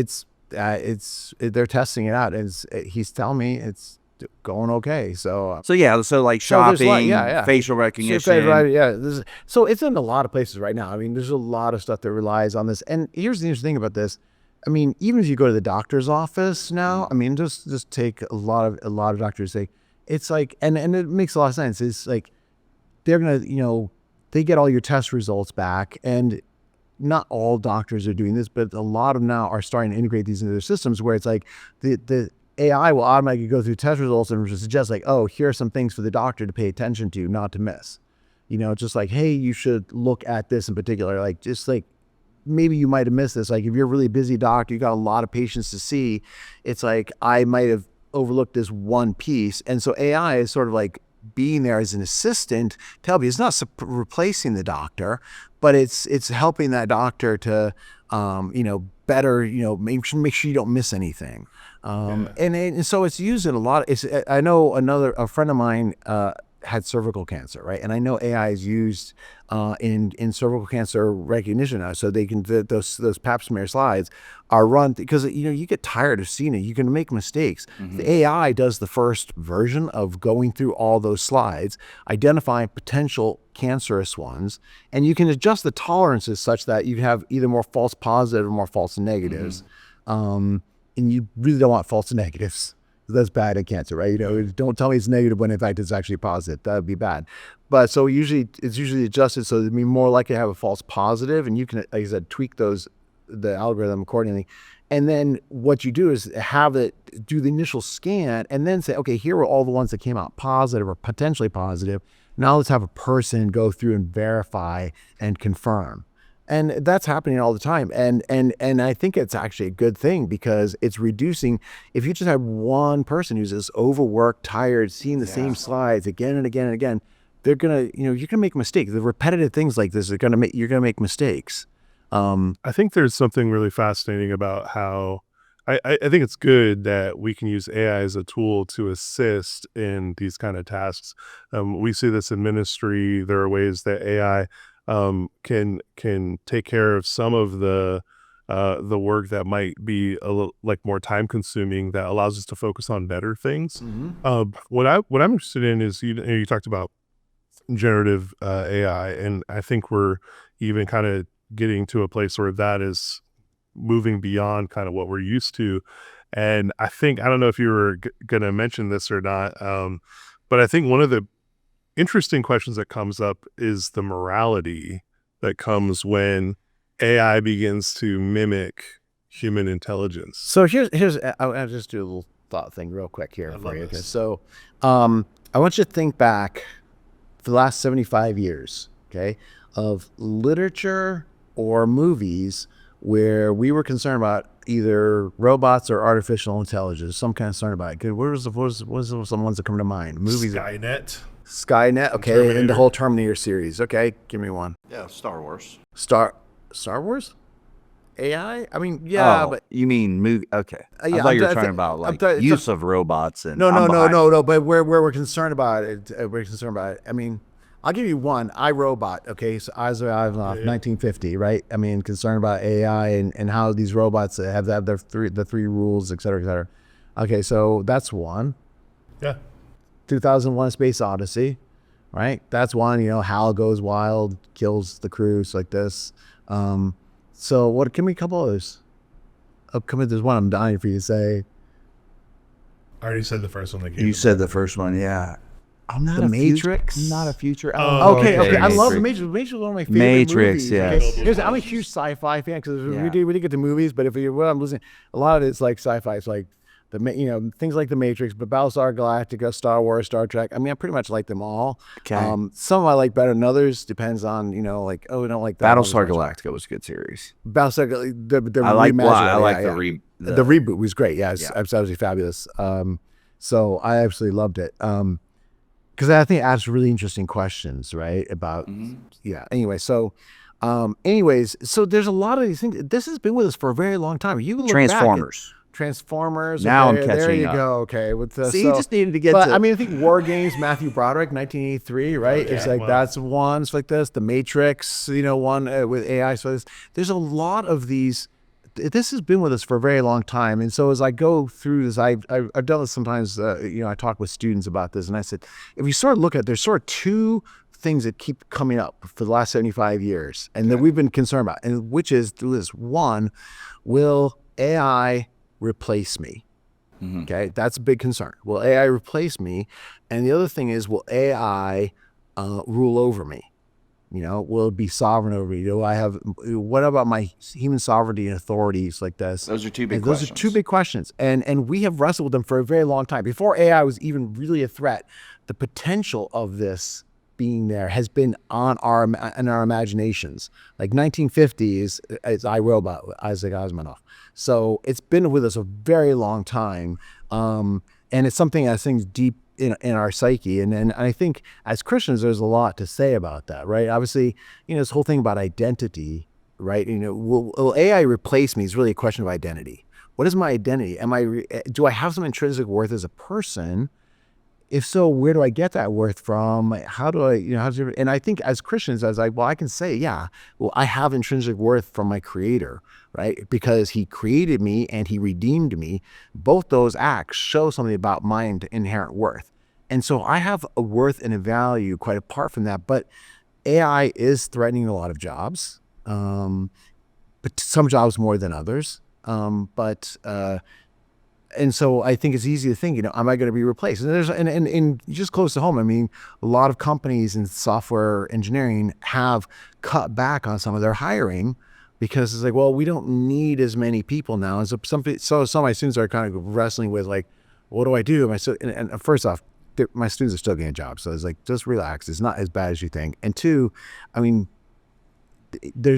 they're testing it out, and he's telling me it's going okay. So like shopping, facial recognition. So it's in a lot of places right now. I mean, there's a lot of stuff that relies on this. And here's the interesting thing about this. I mean, even if you go to the doctor's office now, I mean, just take a lot of doctors say, it's like, and it makes a lot of sense. It's like, they're going to, they get all your test results back, and not all doctors are doing this, but a lot of them now are starting to integrate these into their systems, where it's like the AI will automatically go through test results and suggest like, oh, here are some things for the doctor to pay attention to, not to miss. Just like, hey, you should look at this in particular, like, just like, maybe you might have missed this. Like, if you're a really busy doctor, you got a lot of patients to see, it's like, I might have overlooked this one piece. And so AI is sort of like being there as an assistant to help you. It's not replacing the doctor, but it's helping that doctor to, better, make sure you don't miss anything. And so it's used in a lot of, I know a friend of mine, had cervical cancer, right? And I know AI is used in cervical cancer recognition now, so they can those Pap smear slides are run because you get tired of seeing it. You can make mistakes. The AI does the first version of going through all those slides, identifying potential cancerous ones, and you can adjust the tolerances such that you have either more false positive or more false negatives. and you really don't want false negatives. That's bad at cancer, right? Don't tell me it's negative when in fact it's actually positive. That would be bad. But so it's usually adjusted so it'd be more likely to have a false positive, and you can, like I said, tweak the algorithm accordingly. And then what you do is have it do the initial scan and then say, okay, here were all the ones that came out positive or potentially positive. Now let's have a person go through and verify and confirm. And that's happening all the time. And I think it's actually a good thing because it's reducing, if you just have one person who's just overworked, tired, seeing the same slides again and again and again, they're going to, you're going to make mistakes. The repetitive things like this you're going to make mistakes. I think there's something really fascinating about how I think it's good that we can use AI as a tool to assist in these kind of tasks. We see this in ministry. There are ways that AI can take care of some of the work that might be a little like more time consuming, that allows us to focus on better things. What I'm interested in is you talked about generative AI, and I think we're even kind of getting to a place where that is moving beyond kind of what we're used to. And I don't know if you were going to mention this or not, but I think one of the interesting questions that comes up is the morality that comes when AI begins to mimic human intelligence. So I'll just do a little thought thing real quick here for you. Okay. So I want you to think back for the last 75 years, okay, of literature or movies where we were concerned about either robots or artificial intelligence, some kind of concern about it. What was some ones that come to mind? Movies. Skynet, okay, Terminator. and the whole Terminator series. Okay, give me one. Yeah, Star Wars. Star Wars? AI? I mean, yeah, Oh, but you mean movie? Okay. yeah, I thought you were I'm talking th- about I'm like th- use of robots and no. behind. But where we're concerned about it, I mean, I'll give you one. iRobot. Okay, so Isaac Asimov, 1950, right? I mean, concerned about AI and how these robots have their the three rules, et cetera, et cetera. Okay, so that's one. Yeah. 2001: Space Odyssey, right? That's one. Hal goes wild, kills the crew, so like this. So what? Give me a couple others. There's one I'm dying for you to say. I already said the first one that came. You said the first one, yeah. I'm not The a Matrix? Not a future. Oh, Okay. okay. I love the Matrix. Matrix. Matrix is one of my favorite Matrix, movies. yes. Okay? I'm a huge sci-fi fan because Yeah. we did get to movies, but what I'm listening, a lot of it's like sci-fi. It's like things like the Matrix, but Battlestar Galactica, Star Wars, Star Trek. I mean, I pretty much like them all. Okay. Some I like better than others. Depends on we don't like that. Battlestar Galactica was a good series. Battlestar the I like reimagining. I like Yeah, the yeah. The reboot was great. Yeah, it's Yeah. absolutely fabulous. So I absolutely loved it. Because I think it asks really interesting questions, right? About Anyway, so so there's a lot of these things. This has been with us for a very long time. You look Transformers. Transformers. Now okay, I'm there catching you up. go. Okay, with the See, you just needed to get But to. I mean, I think War Games, Matthew Broderick, 1983, right? It's like that's one. It's like this. The Matrix, one with AI. So there's a lot of these. This has been with us for a very long time, and so as I go through this, I've done this sometimes. I talk with students about this, and I said, if you sort of look at, there's sort of two things that keep coming up for the last 75 years, and that we've been concerned about, and which is through this one, will AI replace me? Okay, that's a big concern. Will AI replace me? And the other thing is, will AI rule over me? Will it be sovereign over me? What about my human sovereignty and authorities like this? Those are two big Those questions. are two big questions. And we have wrestled with them for a very long time. Before AI was even really a threat, the potential of this being there has been in our imaginations. Like 1950s, it's iRobot with Isaac Asimov. So it's been with us a very long time. And it's something I think deep in our psyche. And I think as Christians, there's a lot to say about that, right? Obviously, this whole thing about identity, right? Will AI replace me is really a question of identity. What is my identity? Do I have some intrinsic worth as a person? If so, where do I get that worth from? How do I, and I think as Christians, I can say, yeah, well, I have intrinsic worth from my Creator, right? Because He created me and He redeemed me. Both those acts show something about my inherent worth. And so I have a worth and a value quite apart from that. But AI is threatening a lot of jobs, but some jobs more than others. But and so I think it's easy to think, am I going to be replaced? And and just close to home, I mean, a lot of companies in software engineering have cut back on some of their hiring because it's like, well, we don't need as many people now. And so some of my students are kind of wrestling with like, what do I do? And first off, my students are still getting jobs. So it's like, just relax. It's not as bad as you think. And two, I mean, AI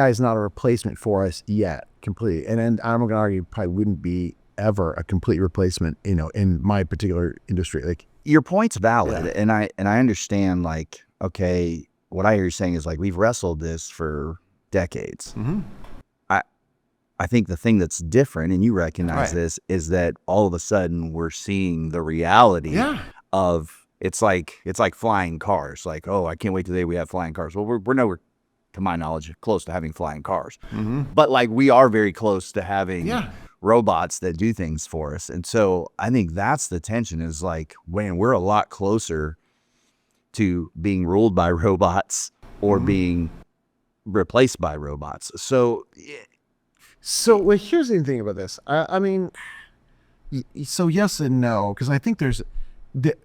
is not a replacement for us yet completely. And then I'm going to argue probably wouldn't be ever a complete replacement, in my particular industry. Like, your point's valid. And I understand, like, okay, what I hear you saying is like, we've wrestled this for decades. I think the thing that's different, and you recognize this, is that all of a sudden we're seeing the reality of it's like flying cars. Like, oh, I can't wait till the day we have flying cars. Well, we're nowhere, to my knowledge, close to having flying cars. But like, we are very close to having robots that do things for us. And so I think that's the tension, is like, when we're a lot closer to being ruled by robots or being replaced by robots. So well, here's the thing about this. I mean, so yes and no, because I think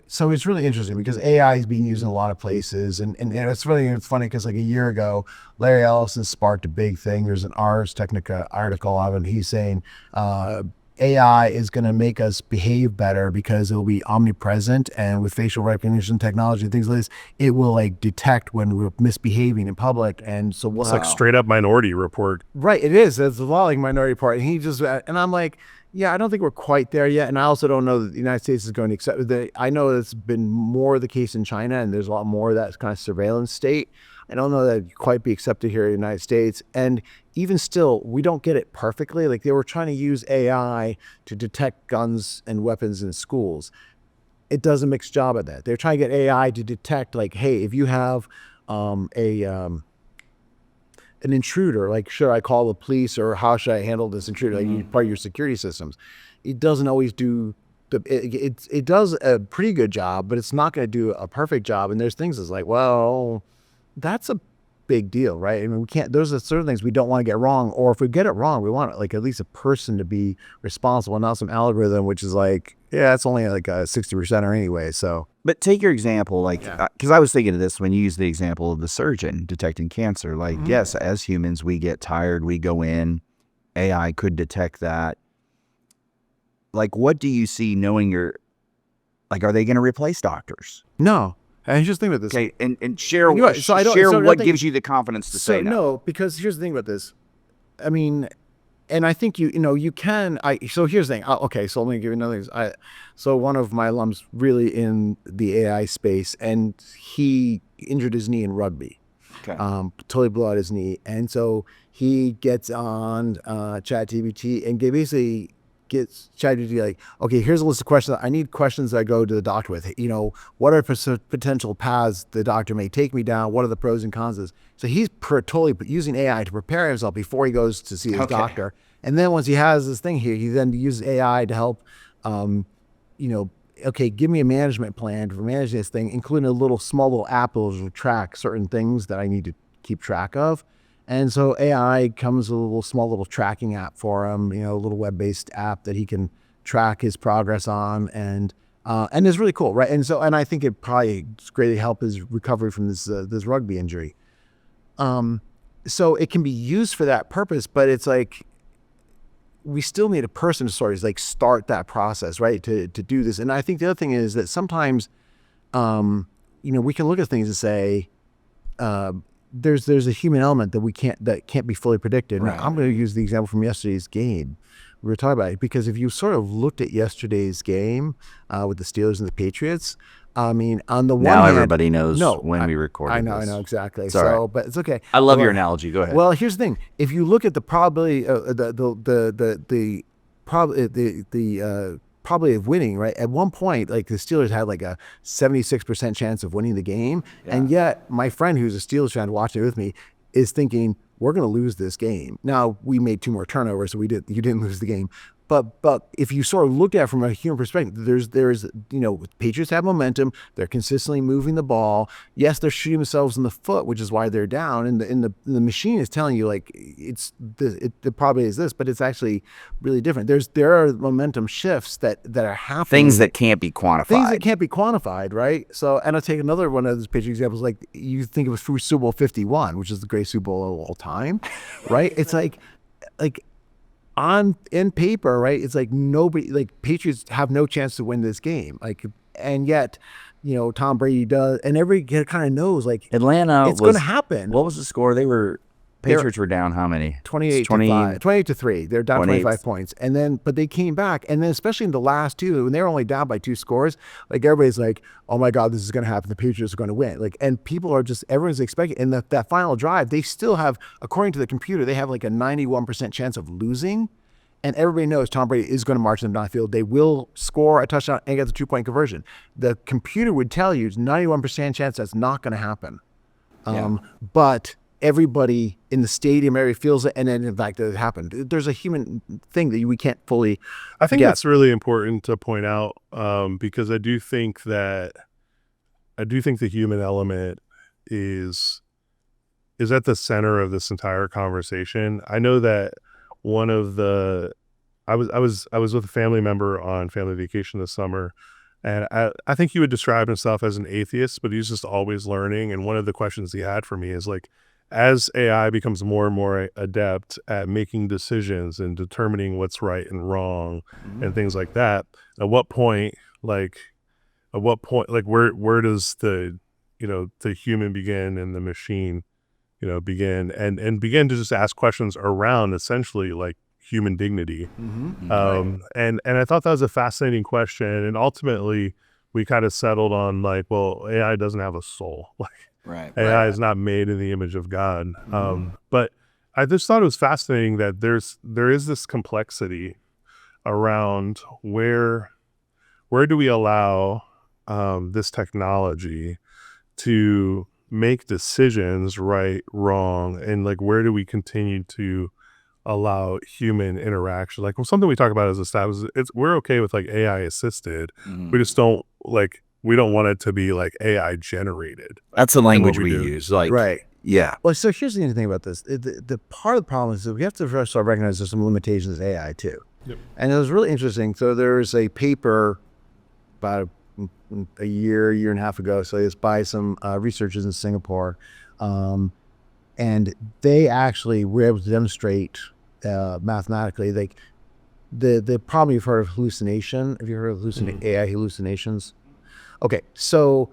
so it's really interesting because AI is being used in a lot of places, and it's funny because like a year ago, Larry Ellison sparked a big thing. There's an Ars Technica article of it. He's saying AI is going to make us behave better because it will be omnipresent, and with facial recognition technology and things like this, it will like detect when we're misbehaving in public, and so it's like straight up Minority Report. Right, it is. It's a lot like Minority Report, and I'm like, yeah, I don't think we're quite there yet, and I also don't know that the United States is going to accept that. I know it's been more the case in China, and there's a lot more of that kind of surveillance state. I don't know that it'd quite be accepted here in the United States. And even still, we don't get it perfectly. Like, they were trying to use AI to detect guns and weapons in schools. It does a mixed job at that. They're trying to get AI to detect, like, hey, if you have an intruder, like, should I call the police, or how should I handle this intruder? Like, part of your security systems. It doesn't always do it does a pretty good job, but it's not going to do a perfect job. And there's things that's like, well, that's a big deal, right? I mean, we can't, those are certain things we don't want to get wrong, or if we get it wrong, we want like at least a person to be responsible, not some algorithm, which is like, yeah, it's only like a 60%er anyway. So, but take your example, like, because I was thinking of this when you use the example of the surgeon detecting cancer. Like, yes, as humans, we get tired, we go in, AI could detect that. Like, what do you see knowing like, are they going to replace doctors? No. And just think about this. Okay, and share so what gives you the confidence to say no. No, because here's the thing about this. I mean, and I think you can. So here's the thing. Okay, so let me give you another thing. So one of my alums really in the AI space, and he injured his knee in rugby. Okay. Totally blew out his knee, and so he gets on ChatGPT and basically gets ChatGPT like, okay, here's a list of questions. I need questions that I go to the doctor with. What are potential paths the doctor may take me down? What are the pros and cons? So he's totally using AI to prepare himself before he goes to see his doctor. And then once he has this thing here, he then uses AI to help, okay, give me a management plan for managing this thing, including a small little app that will track certain things that I need to keep track of. And so AI comes with a small little tracking app for him, a little web-based app that he can track his progress on, and it's really cool, right? And I think it probably greatly helped his recovery from this rugby injury. So it can be used for that purpose, but it's like, we still need a person to sort of like start that process, right? To do this. And I think the other thing is that sometimes, we can look at things and say, there's a human element that can't be fully predicted. Right. I'm going to use the example from yesterday's game. We were talking about it because if you sort of looked at yesterday's game with the Steelers and the Patriots, I mean, on the one hand, everybody knows when we recorded. I know exactly. So, but it's okay. I love your analogy. Go ahead. Well, here's the thing: if you look at the probability, probability of winning, right? At one point, like, the Steelers had like a 76% chance of winning the game, and yet my friend who's a Steelers fan watching it with me is thinking, we're going to lose this game. Now, we made 2 more turnovers, so you didn't lose the game. But if you sort of look at it from a human perspective, there's Patriots have momentum. They're consistently moving the ball. Yes, they're shooting themselves in the foot, which is why they're down. And the machine is telling you like it probably is this, but it's actually really different. There are momentum shifts that are happening. Things that can't be quantified. Things that can't be quantified, right? So, and I'll take another one of those Patriot examples. Like you think of Super Bowl 51, which is the greatest Super Bowl of all time, right? It's like. In paper, right? It's like nobody, like Patriots have no chance to win this game. Like, and yet, Tom Brady does, and everybody kind of knows, like Atlanta, it's going to happen. What was the score? Patriots were down how many? 28-3. They're down 28. 25 points, and then but they came back, and then especially in the last two, when they were only down by 2 scores, like everybody's like, oh my God, this is going to happen. The Patriots are going to win. Like, and everyone's expecting. And that final drive, they still have, according to the computer, they have like a 91% chance of losing. And everybody knows Tom Brady is going to march them down the field. They will score a touchdown and get the 2-point conversion. The computer would tell you it's 91% chance that's not going to happen. But everybody in the stadium area feels it, and then in fact it happened. There's a human thing that we can't fully. I think that's really important to point out because I do think the human element is at the center of this entire conversation. I know that one of the I was with a family member on family vacation this summer, and I think he would describe himself as an atheist, but he's just always learning. And one of the questions he had for me is like, as AI becomes more and more adept at making decisions and determining what's right and wrong and things like that, at what point where does the human begin and the machine begin and begin to just ask questions around essentially like human dignity. And I thought that was a fascinating question, and ultimately we kind of settled on like, well, AI doesn't have a soul. Like, AI is not made in the image of God. But I just thought it was fascinating that there is this complexity around where do we allow this technology to make decisions, right, wrong, and like where do we continue to allow human interaction? Like, well, something we talk about as a staff is we're okay with like AI assisted. We just don't like. We don't want it to be like AI generated. That's the language we use. Like, right. Yeah. Well, so here's the interesting thing about this. The part of the problem is that we have to first start recognizing there's some limitations to AI too. Yep. And it was really interesting. So there's a paper about a year and a half ago. So it's by some researchers in Singapore. And they actually were able to demonstrate mathematically, like the problem you've heard of hallucination. Have you heard of AI hallucinations? Okay, so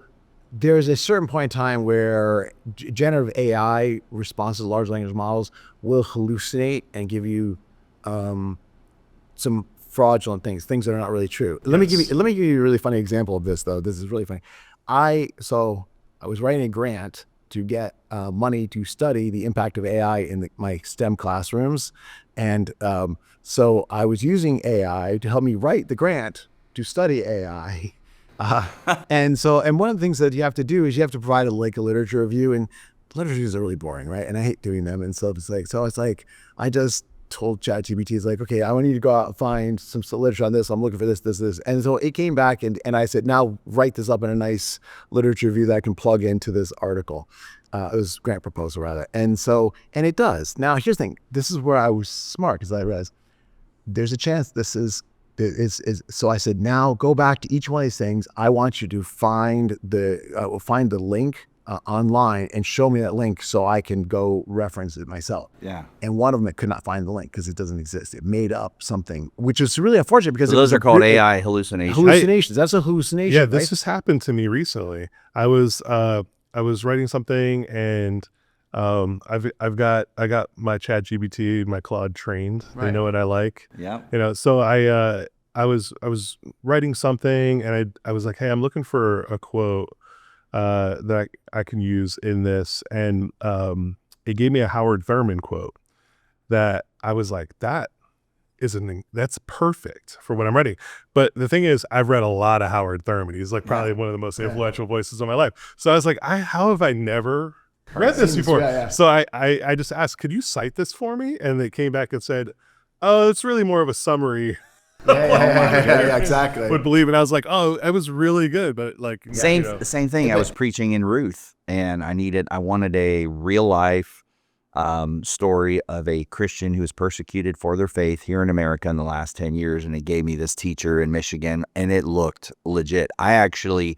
there's a certain point in time where generative AI responses to large language models will hallucinate and give you some fraudulent things that are not really true. Let me give you a really funny example of this, though. This is really funny. I was writing a grant to get money to study the impact of AI in my STEM classrooms, and so I was using AI to help me write the grant to study AI. And one of the things that you have to do is you have to provide a literature review, and literature reviews are really boring, right? And I hate doing them. And so it's like I just told ChatGPT, it's like, okay, I want you to go out and find some literature on this. I'm looking for this. And so it came back and I said, now write this up in a nice literature review that I can plug into this article. It was grant proposal rather. And it does. Now here's the thing. This is where I was smart, because I realized there's a chance this is. So I said, now go back to each one of these things. I want you to find the link online and show me that link so I can go reference it myself. Yeah. And one of them, it could not find the link because it doesn't exist. It made up something, which is really unfortunate because those are called AI hallucinations. Hallucinations. That's a hallucination. Yeah, this right? just happened to me recently. I was writing something and I got my ChatGPT, my Claude trained. Right. They know what I like. Yeah. So I was writing something and I was like, hey, I'm looking for a quote that I can use in this, and it gave me a Howard Thurman quote that I was like, that's perfect for what I'm writing. But the thing is, I've read a lot of Howard Thurman. He's like probably one of the most influential voices of my life. So I was like, how have I never read this before? So I just asked, could you cite this for me? And they came back and said, oh, it's really more of a summary. Yeah, exactly. Would believe, and I was like, oh, it was really good, but like Same you know. same thing. I was preaching in Ruth, and I wanted a real life story of a Christian who was persecuted for their faith here in America in the last 10 years, and it gave me this teacher in Michigan, and it looked legit. I actually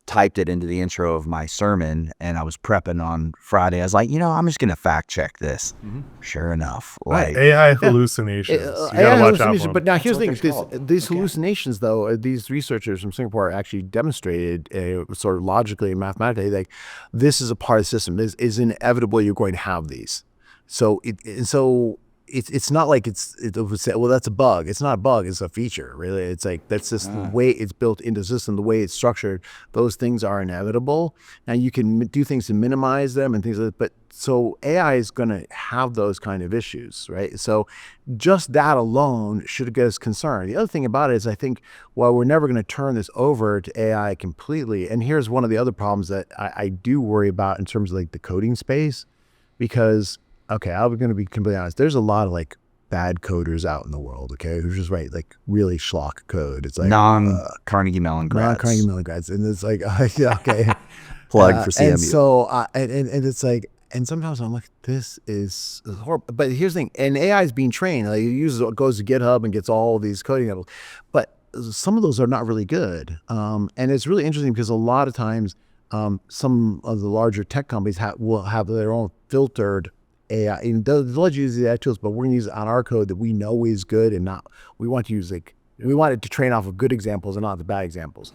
typed it into the intro of my sermon, and I was prepping on Friday. I was like, I'm just gonna fact check this. Sure enough, like AI hallucinations. You AI gotta watch out hallucinations, for 'em. but now here's the what thing: they're called. these hallucinations, though, these researchers from Singapore actually demonstrated, sort of logically and mathematically, like this is a part of the system. This is inevitable. You're going to have these. So it's not like it would say, well, that's a bug. It's not a bug. It's a feature, really. It's like that's just the way it's built into the system, the way it's structured. Those things are inevitable. Now you can do things to minimize them and things like that, but so AI is going to have those kind of issues, right? So just that alone should get us concerned. The other thing about it is I think, while we're never going to turn this over to AI completely, and here's one of the other problems that I do worry about in terms of like the coding space, because okay, I'm going to be completely honest. There's a lot of like bad coders out in the world, okay, who just write like really schlock code. It's like non-Carnegie Mellon grads. non-Carnegie Mellon grads, and it's like yeah, okay, Plug for CMU. And so and it's like, and sometimes I'm like, this is horrible. But here's the thing: and AI is being trained. Like it goes to GitHub and gets all these coding levels, but some of those are not really good. And it's really interesting because a lot of times some of the larger tech companies will have their own filtered AI, and they'll let you use the AI tools, but we're going to use it on our code that we know is good, and not, we want to use we want it to train off of good examples and not the bad examples.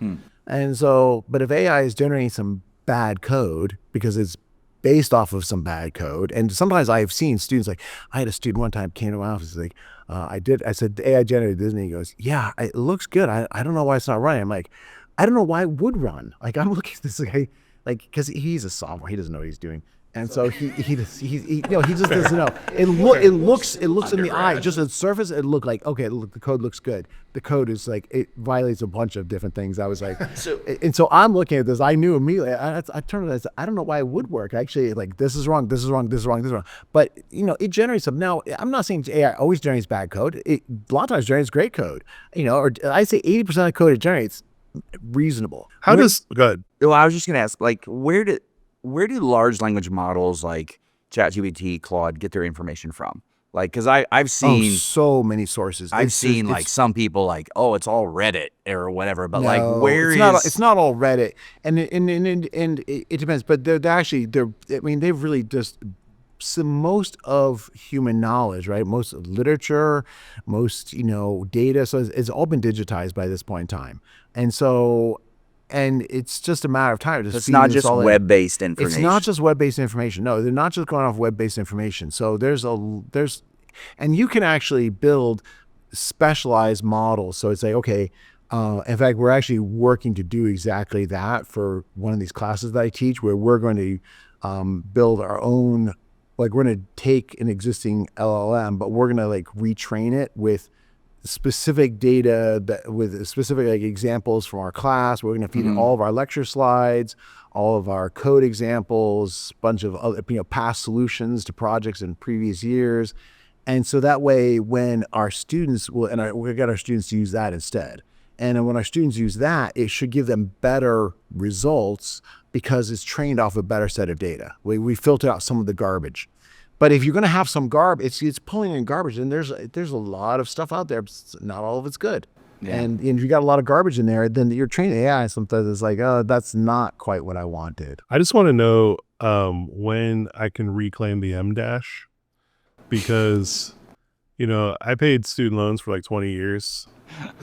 And so, but if AI is generating some bad code because it's based off of some bad code, and sometimes I've seen students, like I had a student one time came to my office, like I said, the AI generated this, and he goes, yeah, it looks good. I don't know why it's not running. I'm like, I don't know why it would run. Like I'm looking at this guy, like, because he's a sophomore, he doesn't know what he's doing. And so he just doesn't know. It looks in the eye, just on the surface, it looked like, okay, look, the code looks good. The code is like, it violates a bunch of different things. I was like, so I'm looking at this. I knew immediately. I turned to it. I said, I don't know why it would work. Actually, like, this is wrong. This is wrong. This is wrong. This is wrong. But it generates some. Now, I'm not saying AI always generates bad code. It a lot of times generates great code. Or I say 80% of the code it generates reasonable. How does good? Well, I was just going to ask, like, where do large language models like ChatGPT, Claude get their information from? Like, because I've seen so many sources. I've seen like some people like, oh, it's all Reddit or whatever. But like, where it's not all Reddit, and it depends. But they're actually I mean, they've really just most of human knowledge, right? Most of literature, most data. So it's all been digitized by this point in time, and so. And it's just a matter of time. It's not just web-based information. It's not just web-based information. No, they're not just going off web-based information. So and you can actually build specialized models. So it's like, okay, in fact, we're actually working to do exactly that for one of these classes that I teach, where we're going to build our own, like we're going to take an existing LLM, but we're going to like retrain it with specific data with specific like examples from our class. We're going to feed in all of our lecture slides, all of our code examples, a bunch of other past solutions to projects in previous years, and so that way when our students we got our students to use that instead, and then when our students use that, it should give them better results because it's trained off a better set of data. We filtered out some of the garbage. But if you're going to have some garbage, it's pulling in garbage, and there's a lot of stuff out there. But not all of it's good. Yeah. And if you got a lot of garbage in there, then you're training AI. Sometimes it's like, oh, that's not quite what I wanted. I just want to know when I can reclaim the M dash, because I paid student loans for like 20 years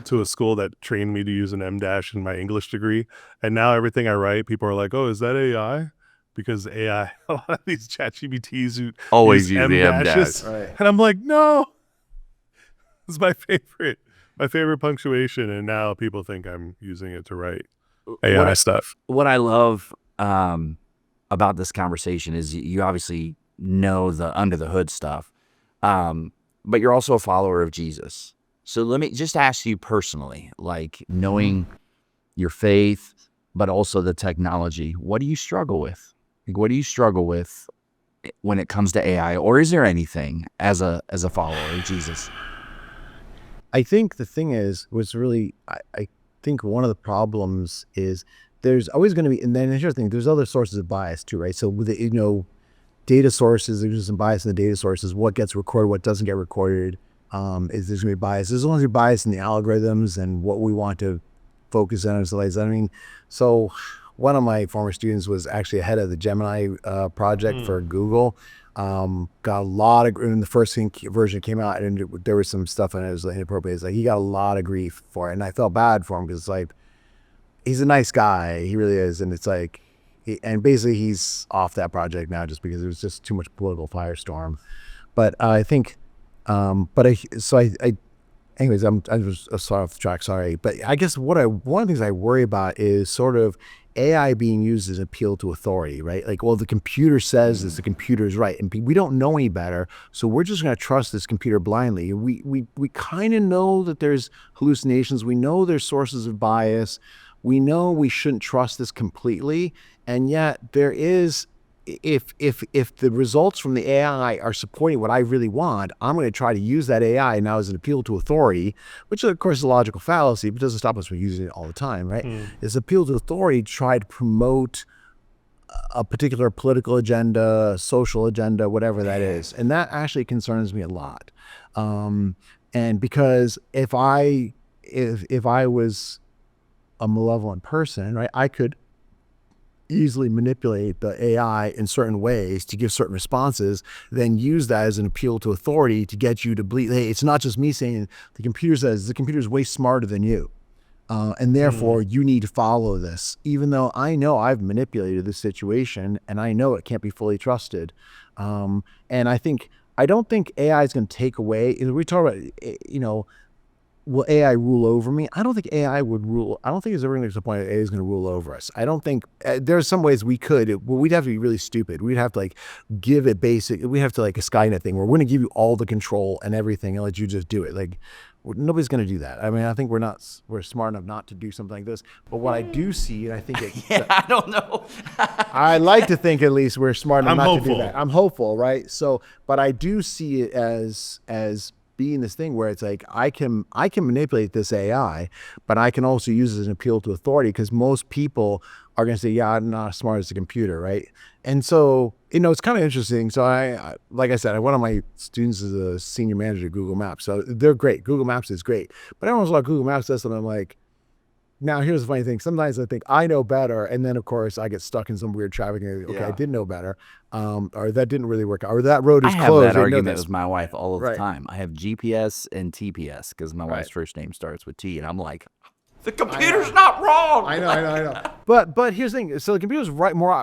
to a school that trained me to use an M dash in my English degree, and now everything I write, people are like, oh, is that AI? Because AI, a lot of these ChatGPTs who always use the M dash, right. And I'm like, no, it's my favorite punctuation, and now people think I'm using it to write AI stuff. What I love about this conversation is you obviously know the under the hood stuff, but you're also a follower of Jesus. So let me just ask you personally, like knowing your faith, but also the technology, what do you struggle with? Like, what do you struggle with when it comes to AI, or is there anything as a follower of Jesus? I think the thing is, what's really, I think one of the problems is there's always going to be, and then here's the thing, there's other sources of bias too, right? So with the, data sources, there's some bias in the data sources, what gets recorded, what doesn't get recorded, is there's going to be bias. There's only bias in the algorithms and what we want to focus on and stuff like that. I mean, so one of my former students was actually head of the Gemini project for Google. Got a lot of, when the first version came out and there was some stuff in it that was inappropriate. It's like he got a lot of grief for it, and I felt bad for him because it's like, he's a nice guy, he really is, and it's like, and basically he's off that project now just because it was just too much political firestorm. But I think, anyways, I was sort of off track, sorry. But I guess one of the things I worry about is sort of AI being used as an appeal to authority, right? Like, well, the computer says this, the computer is right, and we don't know any better, so we're just going to trust this computer blindly. We kind of know that there's hallucinations. We know there's sources of bias. We know we shouldn't trust this completely, and yet there is. If the results from the AI are supporting what I really want, I'm going to try to use that AI now as an appeal to authority, which of course is a logical fallacy, but doesn't stop us from using it all the time, right? It's appeal to authority to try to promote a particular political agenda, social agenda, whatever that is. And that actually concerns me a lot. And because if I was a malevolent person, right, I could easily manipulate the AI in certain ways to give certain responses, then use that as an appeal to authority to get you to believe, hey, it's not just me saying the computer says the computer is way smarter than you. And therefore you need to follow this, even though I know I've manipulated this situation and I know it can't be fully trusted. And I don't think AI is going to take away, we talk about, will AI rule over me? I don't think AI would rule. I don't think it's ever going to get to the point that AI is going to rule over us. I don't think there's some ways we could. We'd have to be really stupid. We'd have to give it basic. We'd have to a Skynet thing where we're going to give you all the control and everything and let you just do it. Nobody's going to do that. I mean, I think we're smart enough not to do something like this. But what I do see, and I think I don't know. I like to think at least we're smart enough not to do hopeful. that. I'm hopeful, right? So, but I do see it as being this thing where it's like I can manipulate this AI, but I can also use it as an appeal to authority because most people are going to say, yeah, I'm not as smart as a computer, right? And so, it's kind of interesting. So I like I said, one of my students is a senior manager at Google Maps. So they're great. Google Maps is great. But every once in a while Google Maps does something, I'm like, now here's the funny thing. Sometimes I think I know better, and then of course I get stuck in some weird traffic and okay, I didn't know better. Or that didn't really work out, or that road is I closed. have that argument with my wife all of the Right. time. I have GPS and TPS because my wife's first name starts with T, and I'm like, the computer's not wrong. I know. But here's the thing. So the computer's right more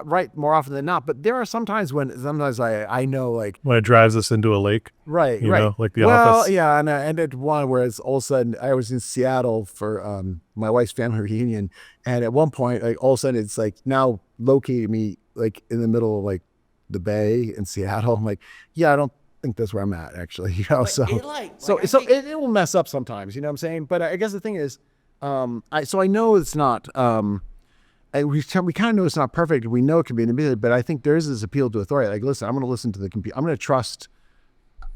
often than not. But there are sometimes when I know When it drives us into a lake, right, you right. know, like The well, Office. yeah, and I ended one where it's all of a sudden I was in Seattle for my wife's family reunion, and at one point all of a sudden it's now located me in the middle of the bay in Seattle. I'm like, yeah, I don't think that's where I'm at actually. So it will mess up sometimes. You know what I'm saying? But I guess the thing is. I know it's not. We kind of know it's not perfect. We know it can be manipulated, but I think there is this appeal to authority. Listen, I'm going to listen to the computer. I'm going to trust.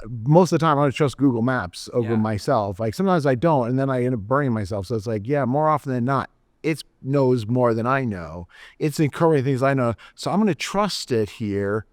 Most of the time, I'm going to trust Google Maps over myself. Sometimes I don't, and then I end up burning myself. So it's more often than not, it knows more than I know. It's encouraging things I know. So I'm going to trust it here,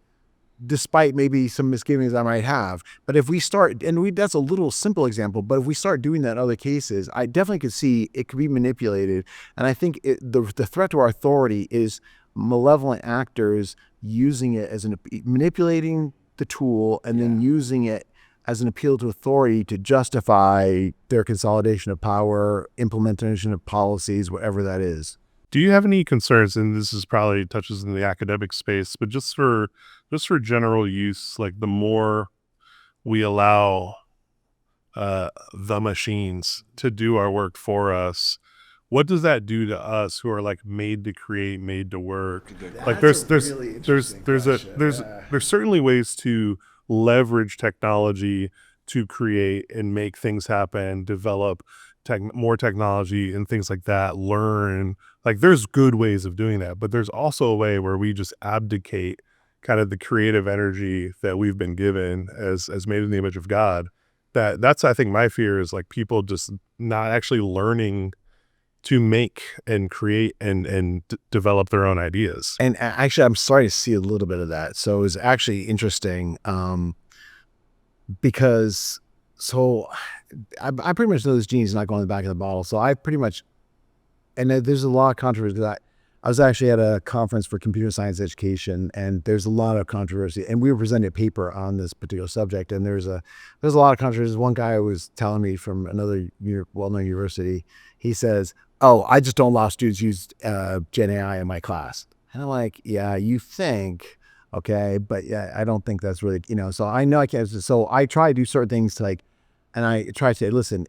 despite maybe some misgivings I might have. But if we start, that's a little simple example, but if we start doing that in other cases, I definitely could see it could be manipulated. And I think the threat to our authority is malevolent actors using it as manipulating the tool and then using it as an appeal to authority to justify their consolidation of power, implementation of policies, whatever that is. Do you have any concerns, and this is probably touches in the academic space, but just for general use, the more we allow the machines to do our work for us, what does that do to us who are made to create, made to work? There's certainly ways to leverage technology to create and make things happen, develop more technology and things like that, learn. There's good ways of doing that, but there's also a way where we just abdicate kind of the creative energy that we've been given as made in the image of God. That's I think my fear is like people just not actually learning to make and create and develop their own ideas. And actually, I'm starting to see a little bit of that. So it's actually interesting because I pretty much know this genie's not going in the back of the bottle. So I pretty much, and there's a lot of controversy. I was actually at a conference for computer science education, and there's a lot of controversy. And we were presenting a paper on this particular subject, and there's a lot of controversy. One guy was telling me from another well-known university, he says, "Oh, I just don't allow students use Gen AI in my class." And I'm like, "Yeah, you think, okay, but yeah, I don't think that's really, So I know I can't. So I try to do certain things to like. And I try to say, listen,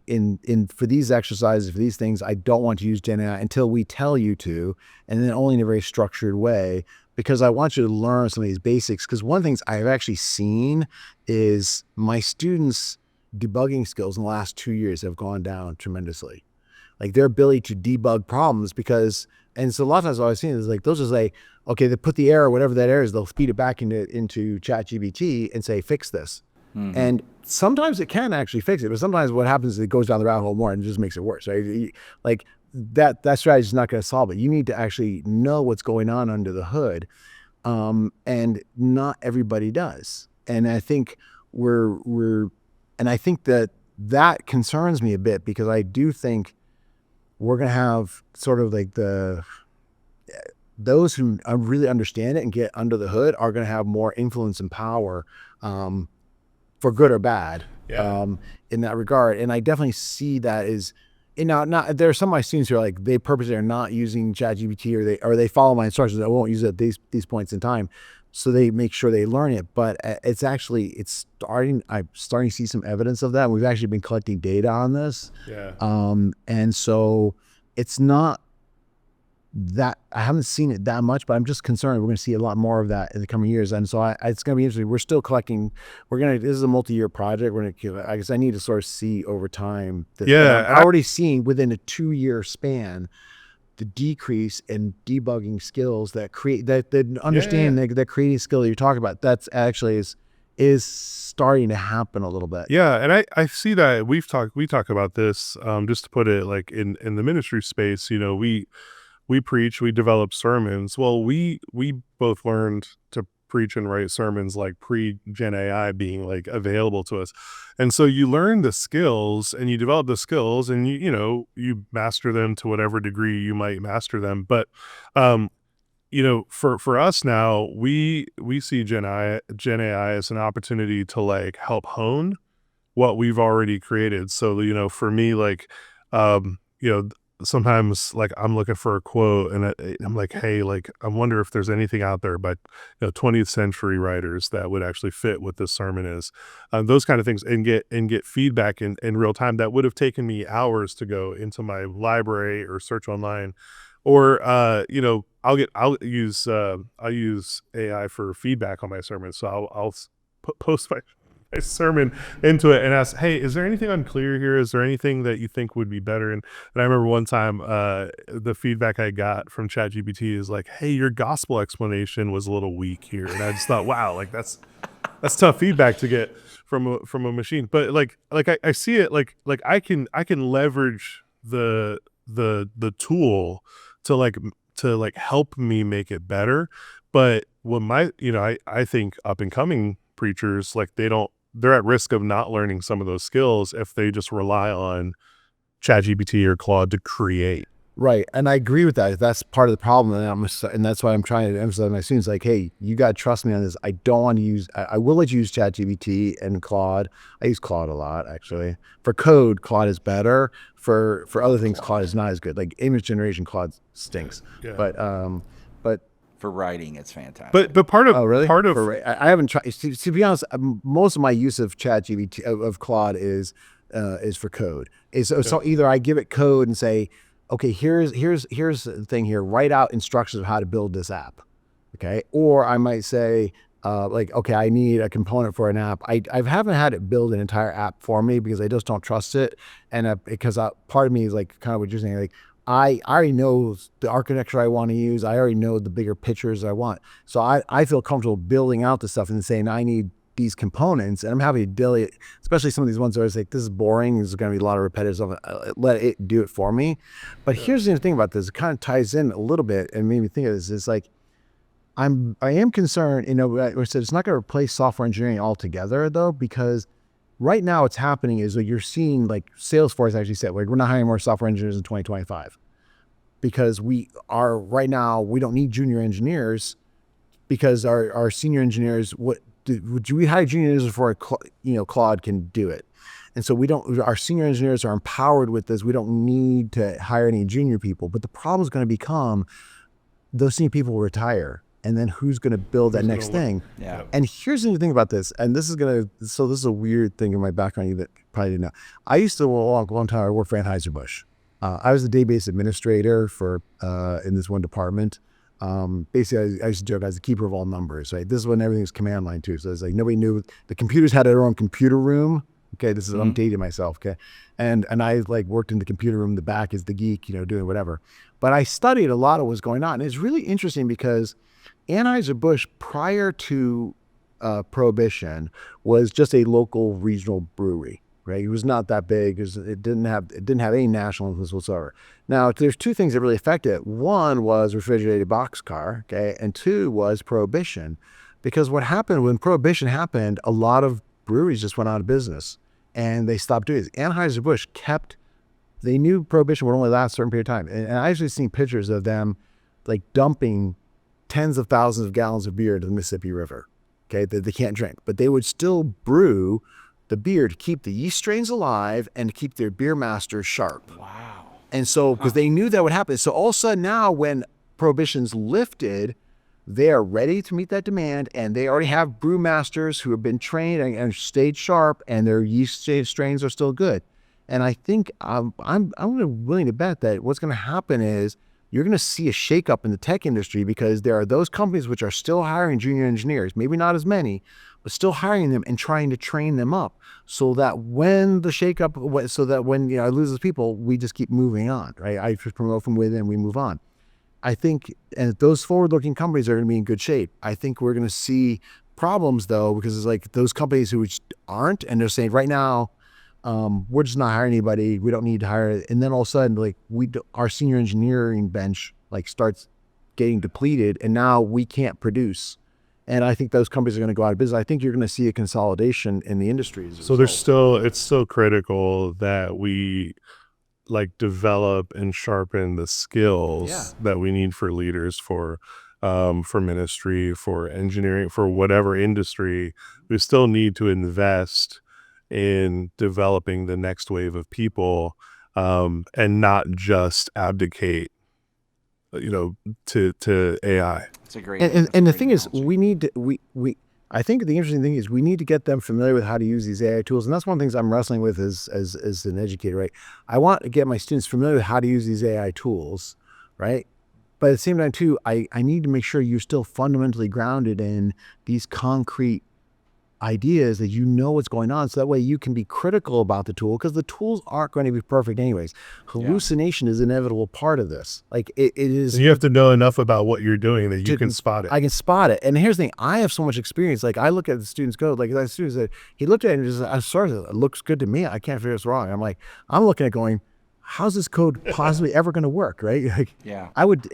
for these exercises, for these things, I don't want to use Gen AI until we tell you to, and then only in a very structured way, because I want you to learn some of these basics. Because one of the things I've actually seen is my students' debugging skills in the last 2 years have gone down tremendously. Like their ability to debug problems and so a lot of times what I've seen is like, they'll just say, okay, they put the error, whatever that error is, they'll feed it back into ChatGPT and say, fix this. Mm-hmm. And sometimes it can actually fix it, but sometimes what happens is it goes down the rabbit hole more and it just makes it worse, right? Like that strategy is not going to solve it. You need to actually know what's going on under the hood, and not everybody does. And I think I think that concerns me a bit, because I do think we're going to have sort of like those who really understand it and get under the hood are going to have more influence and power, for good or bad, in that regard. And I definitely see that as, there are some of my students who are like, they purposely are not using ChatGPT, or they follow my instructions. I won't use it at these points in time. So they make sure they learn it. But I'm starting to see some evidence of that. We've actually been collecting data on this. Yeah. And so it's not that I haven't seen it that much, but I'm just concerned we're going to see a lot more of that in the coming years. And so it's going to be interesting. We're still collecting. This is a multi-year project. I guess I need to sort of see over time. I'm already seeing within a 2-year span the decrease in debugging skills that create that understanding that creating skill that you're talking about. That's actually is starting to happen a little bit. Yeah, and I see that we talk about this, just to put it like in the ministry space. We preach, we develop sermons. Well, we both learned to preach and write sermons like pre-Gen AI being like available to us. And so you learn the skills and you develop the skills and you master them to whatever degree you might master them. But for us now, we see Gen AI as an opportunity to like help hone what we've already created. So, for me, like, sometimes like I'm looking for a quote and I'm like, hey, like I wonder if there's anything out there by 20th century writers that would actually fit what this sermon is, those kind of things, and get feedback in real time that would have taken me hours to go into my library or search online, or I'll use AI for feedback on my sermon. So I'll post my sermon into it and ask, hey, is there anything unclear here? Is there anything that you think would be better? And I remember one time the feedback I got from ChatGPT is like, hey, your gospel explanation was a little weak here. And I just thought, wow, like that's tough feedback to get from a machine. But like I see it like I can leverage the tool to help me make it better. But when I think up and coming preachers, like they're at risk of not learning some of those skills if they just rely on ChatGPT or Claude to create. Right. And I agree with that. That's part of the problem. And that's why I'm trying to emphasize to my students, like, hey, you got to trust me on this. I don't want to I will let you use ChatGPT and Claude. I use Claude a lot, actually. For code, Claude is better. For other things, Claude is not as good. Like image generation, Claude stinks. Yeah. But for writing, it's fantastic. But part of I haven't tried. To be honest, most of my use of ChatGPT of Claude is for code. So either I give it code and say, okay, here's the thing here. Write out instructions of how to build this app. Okay, or I might say, okay, I need a component for an app. I haven't had it build an entire app for me because I just don't trust it, and because part of me is like kind of what you're saying, like, I already know the architecture I want to use. I already know the bigger pictures I want. So I feel comfortable building out the stuff and saying I need these components, and I'm happy to deal it, especially some of these ones where it's like, this is boring, there's going to be a lot of repetitive stuff. Let it do it for me. But here's the thing about this, it kind of ties in a little bit and made me think of this. It's like, I am concerned, I said it's not going to replace software engineering altogether though, because right now what's happening is like you're seeing like Salesforce actually said, like, we're not hiring more software engineers in 2025 because we don't need junior engineers because our senior engineers, we hire junior engineers before Claude can do it. And so our senior engineers are empowered with this. We don't need to hire any junior people, but the problem is going to become those senior people will retire. And then who's going to build that next thing? Yeah. And here's the thing about this, and this is a weird thing in my background you that probably didn't know. I used to, a long time, I worked for Anheuser-Busch. I was the database administrator for in this one department. Basically, I used to joke I was the keeper of all numbers, right? This is when everything was command line too. So it's like nobody knew. The computers had their own computer room. Okay, this is I'm dating myself. Okay, and I like worked in the computer room. The back is the geek, doing whatever. But I studied a lot of what's going on. And it's really interesting because Anheuser-Busch, prior to Prohibition, was just a local regional brewery. Right, it was not that big. It didn't have any national influence whatsoever. Now, there's two things that really affect it. One was refrigerated boxcar, okay, and two was Prohibition, because what happened when Prohibition happened, a lot of breweries just went out of business and they stopped doing it. Anheuser-Busch they knew Prohibition would only last a certain period of time, and I actually seen pictures of them like dumping tens of thousands of gallons of beer to the Mississippi River, okay, that they can't drink, but they would still brew the beer to keep the yeast strains alive and to keep their beer masters sharp. Wow. And so, because they knew that would happen. So all of a sudden now when Prohibition's lifted, they are ready to meet that demand, and they already have brewmasters who have been trained and stayed sharp, and their yeast strains are still good. And I think I'm willing to bet that what's going to happen is you're going to see a shakeup in the tech industry, because there are those companies which are still hiring junior engineers, maybe not as many, but still hiring them and trying to train them up so that when the shakeup, so that when I lose those people, we just keep moving on, right? I just promote from within, we move on. I think, and those forward-looking companies are going to be in good shape. I think we're going to see problems though, because it's like those companies who aren't, and they're saying right now, we're just not hiring anybody. We don't need to hire. And then all of a sudden, like our senior engineering bench like starts getting depleted, and now we can't produce. And I think those companies are going to go out of business. I think you're going to see a consolidation in the industries. So it's still critical that we like develop and sharpen the skills that we need for leaders, for ministry, for engineering, for whatever industry. We still need to invest in developing the next wave of people, and not just abdicate, to AI. It's a great. And the thing is, we need to, I think the interesting thing is we need to get them familiar with how to use these AI tools. And that's one of the things I'm wrestling with as an educator, right? I want to get my students familiar with how to use these AI tools, right? But at the same time too, I need to make sure you're still fundamentally grounded in these concrete ideas, that what's going on, so that way you can be critical about the tool, because the tools aren't going to be perfect anyways. Hallucination is an inevitable part of this. Like it is. And you have to know enough about what you're doing that you can spot it. I can spot it. And here's the thing, I have so much experience. Like I look at the students' code, like the students that he looked at it and just, I'm sorry, it looks good to me. I can't figure it's wrong. I'm looking at going, how's this code possibly ever going to work, right? Like, I would,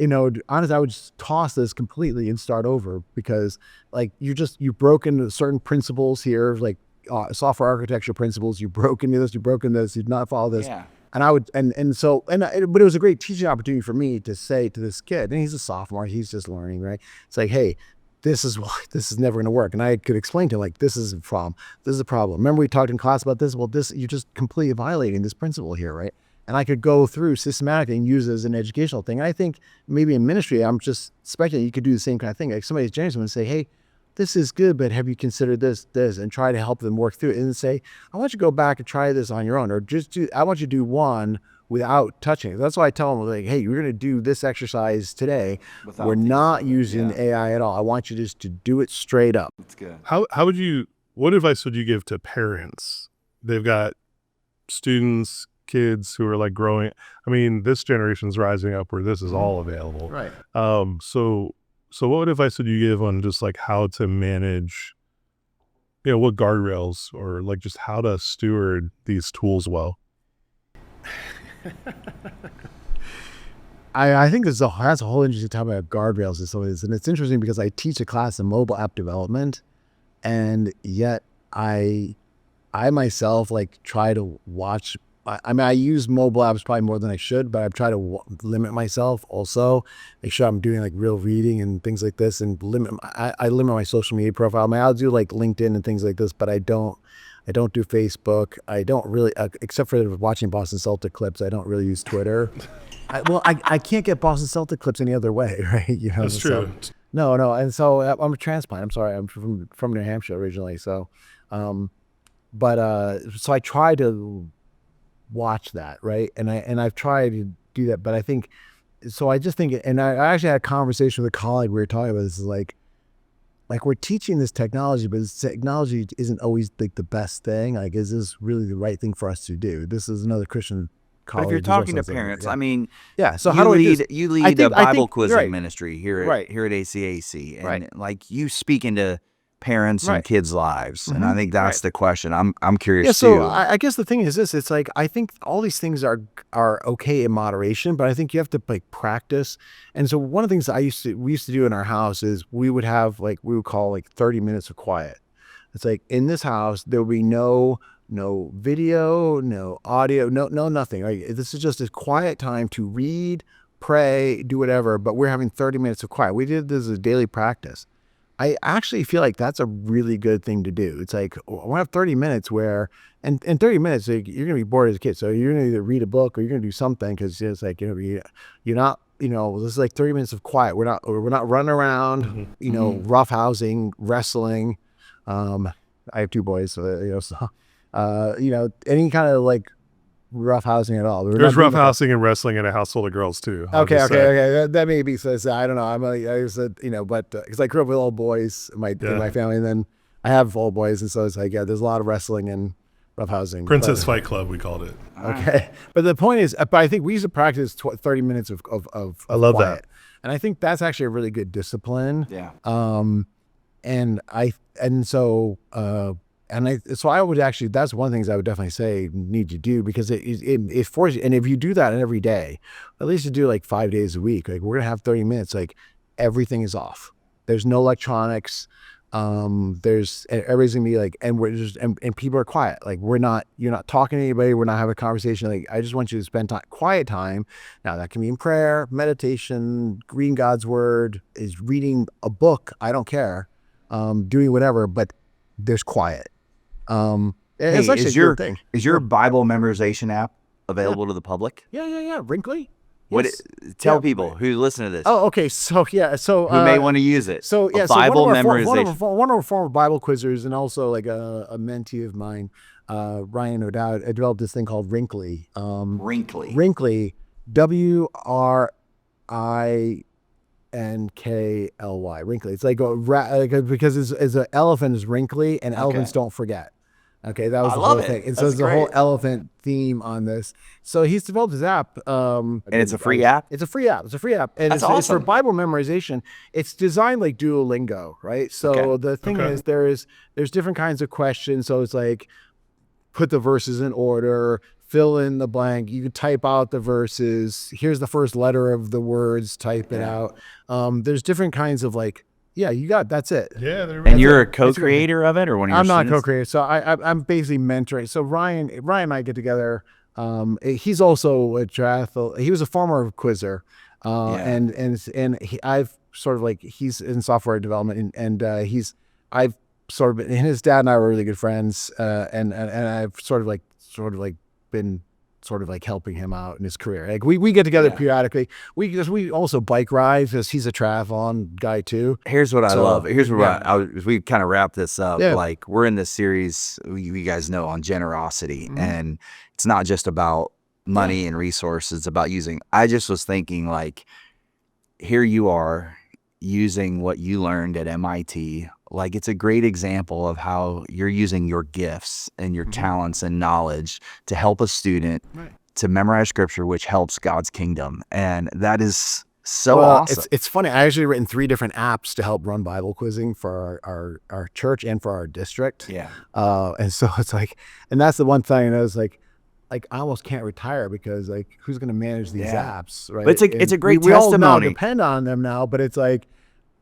honestly, I would just toss this completely and start over, because like you've broken certain principles here, like software architecture principles. You've broken this, you've not followed this. Yeah. And I would, but it was a great teaching opportunity for me to say to this kid, and he's a sophomore, he's just learning, right? It's like, hey, this is never going to work. And I could explain to him, like, this is a problem. This is a problem. Remember we talked in class about this? Well, you're just completely violating this principle here, right? And I could go through systematically and use it as an educational thing. And I think maybe in ministry, I'm just speculating, you could do the same kind of thing. Like somebody's genuine and say, hey, this is good, but have you considered this, and try to help them work through it, and then say, I want you to go back and try this on your own, or I want you to do one without touching it. That's why I tell them, like, hey, you're going to do this exercise today. We're not using AI at all. I want you just to do it straight up. That's good. What advice would you give to parents? They've got students kids who are like growing. I mean, this generation's rising up where this is all available. Right. So what advice would you give on just like how to manage, what guardrails or like just how to steward these tools well? I think that's a whole interesting topic about guardrails and some of this. And it's interesting because I teach a class in mobile app development, and yet I myself like try to watch. I mean, I use mobile apps probably more than I should, but I try to limit myself also. Make sure I'm doing like real reading and things like this, and I limit my social media profile. I mean, I'll do like LinkedIn and things like this, but I don't do Facebook. I don't really, except for watching Boston Celtic clips, I don't really use Twitter. I can't get Boston Celtic clips any other way, right? That's true. No, and so I'm a transplant. I'm sorry, I'm from New Hampshire originally. So, so I try to watch that, right? And I've tried to do that, but I think so. I just think, and I actually had a conversation with a colleague. We were talking about this. Is like we're teaching this technology, but this technology isn't always like the best thing. Like, is this really the right thing for us to do? This is another Christian college. But if you're talking to parents, I mean, so how do you lead a Bible quizzing right. ministry here at Right. ACAC, and Right. like you speak into parents and Right. kids' lives, and I think that's Right. the question. I'm curious Yeah, too. so I guess the thing is this: it's like I think all these things are okay in moderation, but I think you have to like practice. And so one of the things we used to do in our house is we would have we would call like 30 minutes of quiet. It's like in this house there will be no video, no audio, no nothing. Right? This is just a quiet time to read, pray, do whatever. But we're having 30 minutes of quiet. We did this as a daily practice. I actually feel like that's a really good thing to do. It's like, I want to have 30 minutes where, and in 30 minutes, like, you're going to be bored as a kid. So you're going to either read a book or you're going to do something because it's like, you're not, this is like 30 minutes of quiet. We're not running around, roughhousing, wrestling. I have 2 boys, so, any kind of like roughhousing at all. There's roughhousing and wrestling in a household of girls too. Okay. That may be. So I don't know. I said, but because I grew up with all boys in my family, and then I have all boys, and so it's like, there's a lot of wrestling and roughhousing. Princess Fight Club, we called it. Okay, but the point is, but I think we used to practice 30 minutes of I love quiet. that, and I think that's actually a really good discipline. Yeah. So I would actually, that's one of the things I would definitely say need to do, because it forces you. And if you do that every day, at least you do like 5 days a week, like we're going to have 30 minutes, like everything is off. There's no electronics. Everybody's gonna be like, and we're just, and people are quiet. Like you're not talking to anybody. We're not having a conversation. Like, I just want you to spend quiet time. Now that can be in prayer, meditation, reading God's word, is reading a book. I don't care. Doing whatever, but there's quiet. It's actually a good thing. Is your Bible memorization app available to the public? Yeah. Wrinkly. Tell people who listen to this. Oh, okay. So who may want to use it. So Bible one of memorization. one of our former Bible quizzers, and also like a mentee of mine, Ryan O'Dowd, developed this thing called Wrinkly. Wrinkly. WRINKLY. Wrinkly. It's like because it's an elephant is wrinkly, and elephants don't forget. Okay, that was the whole thing. And so there's a whole elephant theme on this. So he's developed his app. And it's a free app? It's a free app. And That's it's for awesome. Bible memorization. It's designed like Duolingo, right? So the thing is, there's different kinds of questions. So it's like, put the verses in order, fill in the blank. You can type out the verses. Here's the first letter of the words, type it out. There's different kinds of like, that's it. Yeah. And you're a co-creator of it, or one of your I'm not a students? co-creator, so I'm basically mentoring. So Ryan and I get together. He's also a triathlete. He was a former quizzer, and I've sort of like, he's in software development, and I've sort of been, and his dad and I were really good friends, and I've sort of been sort of like helping him out in his career. Like we get together periodically. We also bike ride, because he's a triathlon guy too. Here's what I love. Here's what as we kind of wrap this up. Like, we're in this series, you guys know, on generosity, and it's not just about money and resources. It's about using. I just was thinking, like, here you are using what you learned at MIT, like it's a great example of how you're using your gifts and your talents and knowledge to help a student to memorize scripture, which helps God's kingdom. And that is so awesome. It's funny. I actually written 3 different apps to help run Bible quizzing for our church and for our district. Yeah. And so it's like, and that's the one thing I was like I almost can't retire because like who's going to manage these apps, right? But it's a great we all now testimony. depend on them now, but it's like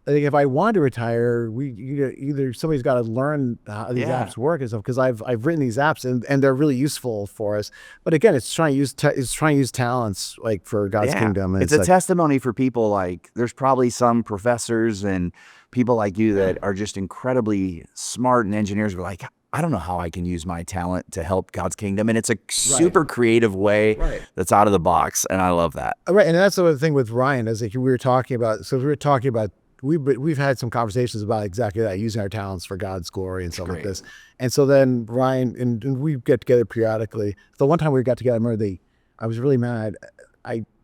I think if I want to retire, either somebody's got to learn how these apps work and stuff, because I've written these apps and they're really useful for us. But again, it's trying to use talents like for God's kingdom. And it's a testimony for people. Like there's probably some professors and people like you that are just incredibly smart and engineers who are like, I don't know how I can use my talent to help God's kingdom. And it's a super creative way that's out of the box. And I love that. Right. And that's the other thing with Ryan is like we were talking about. So we were talking about, we've had some conversations about exactly that, using our talents for God's glory and stuff like this. And so then Ryan, and we get together periodically. The one time we got together, I remember I was really mad.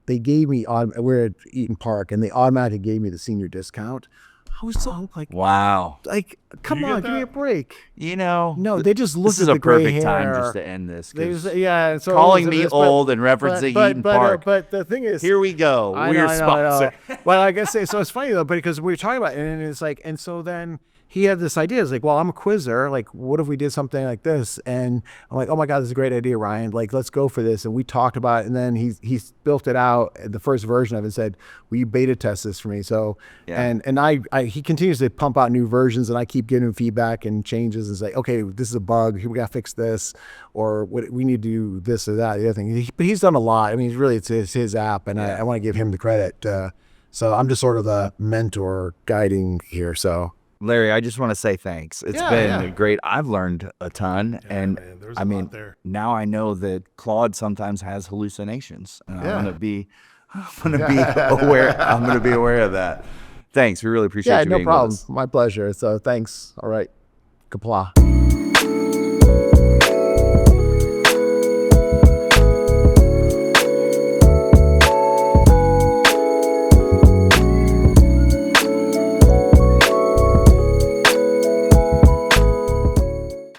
They gave me, we were at Eaton Park and they automatically gave me the senior discount. I was so like, wow. Like, come on, give me a break. You know, no, they just looked this at is the gray a perfect hair. time just to end this. So calling me old and referencing Eaton Park. But the thing is, here we go. We're sponsored. Well, I guess so. It's funny though, because we were talking about it, and it's like, and so then he had this idea. It's like, well, I'm a quizzer. Like, what if we did something like this? And I'm like, oh my God, this is a great idea, Ryan. Like, let's go for this. And we talked about it. And then he built it out, the first version of it, and said, will you beta test this for me? So, and he continues to pump out new versions, and I keep giving him feedback and changes and say, okay, this is a bug. We got to fix this, or we need to do this or that, the other thing. But he's done a lot. I mean, it's his app, and I want to give him the credit. So I'm just sort of the mentor guiding here. So. Larry, I just want to say thanks. It's been great. I've learned a ton. And I mean, now I know that Claude sometimes has hallucinations. And I'm going to be aware. I'm going to be aware of that. Thanks. We really appreciate you being with us. No problem. My pleasure. So thanks. All right. Kapla.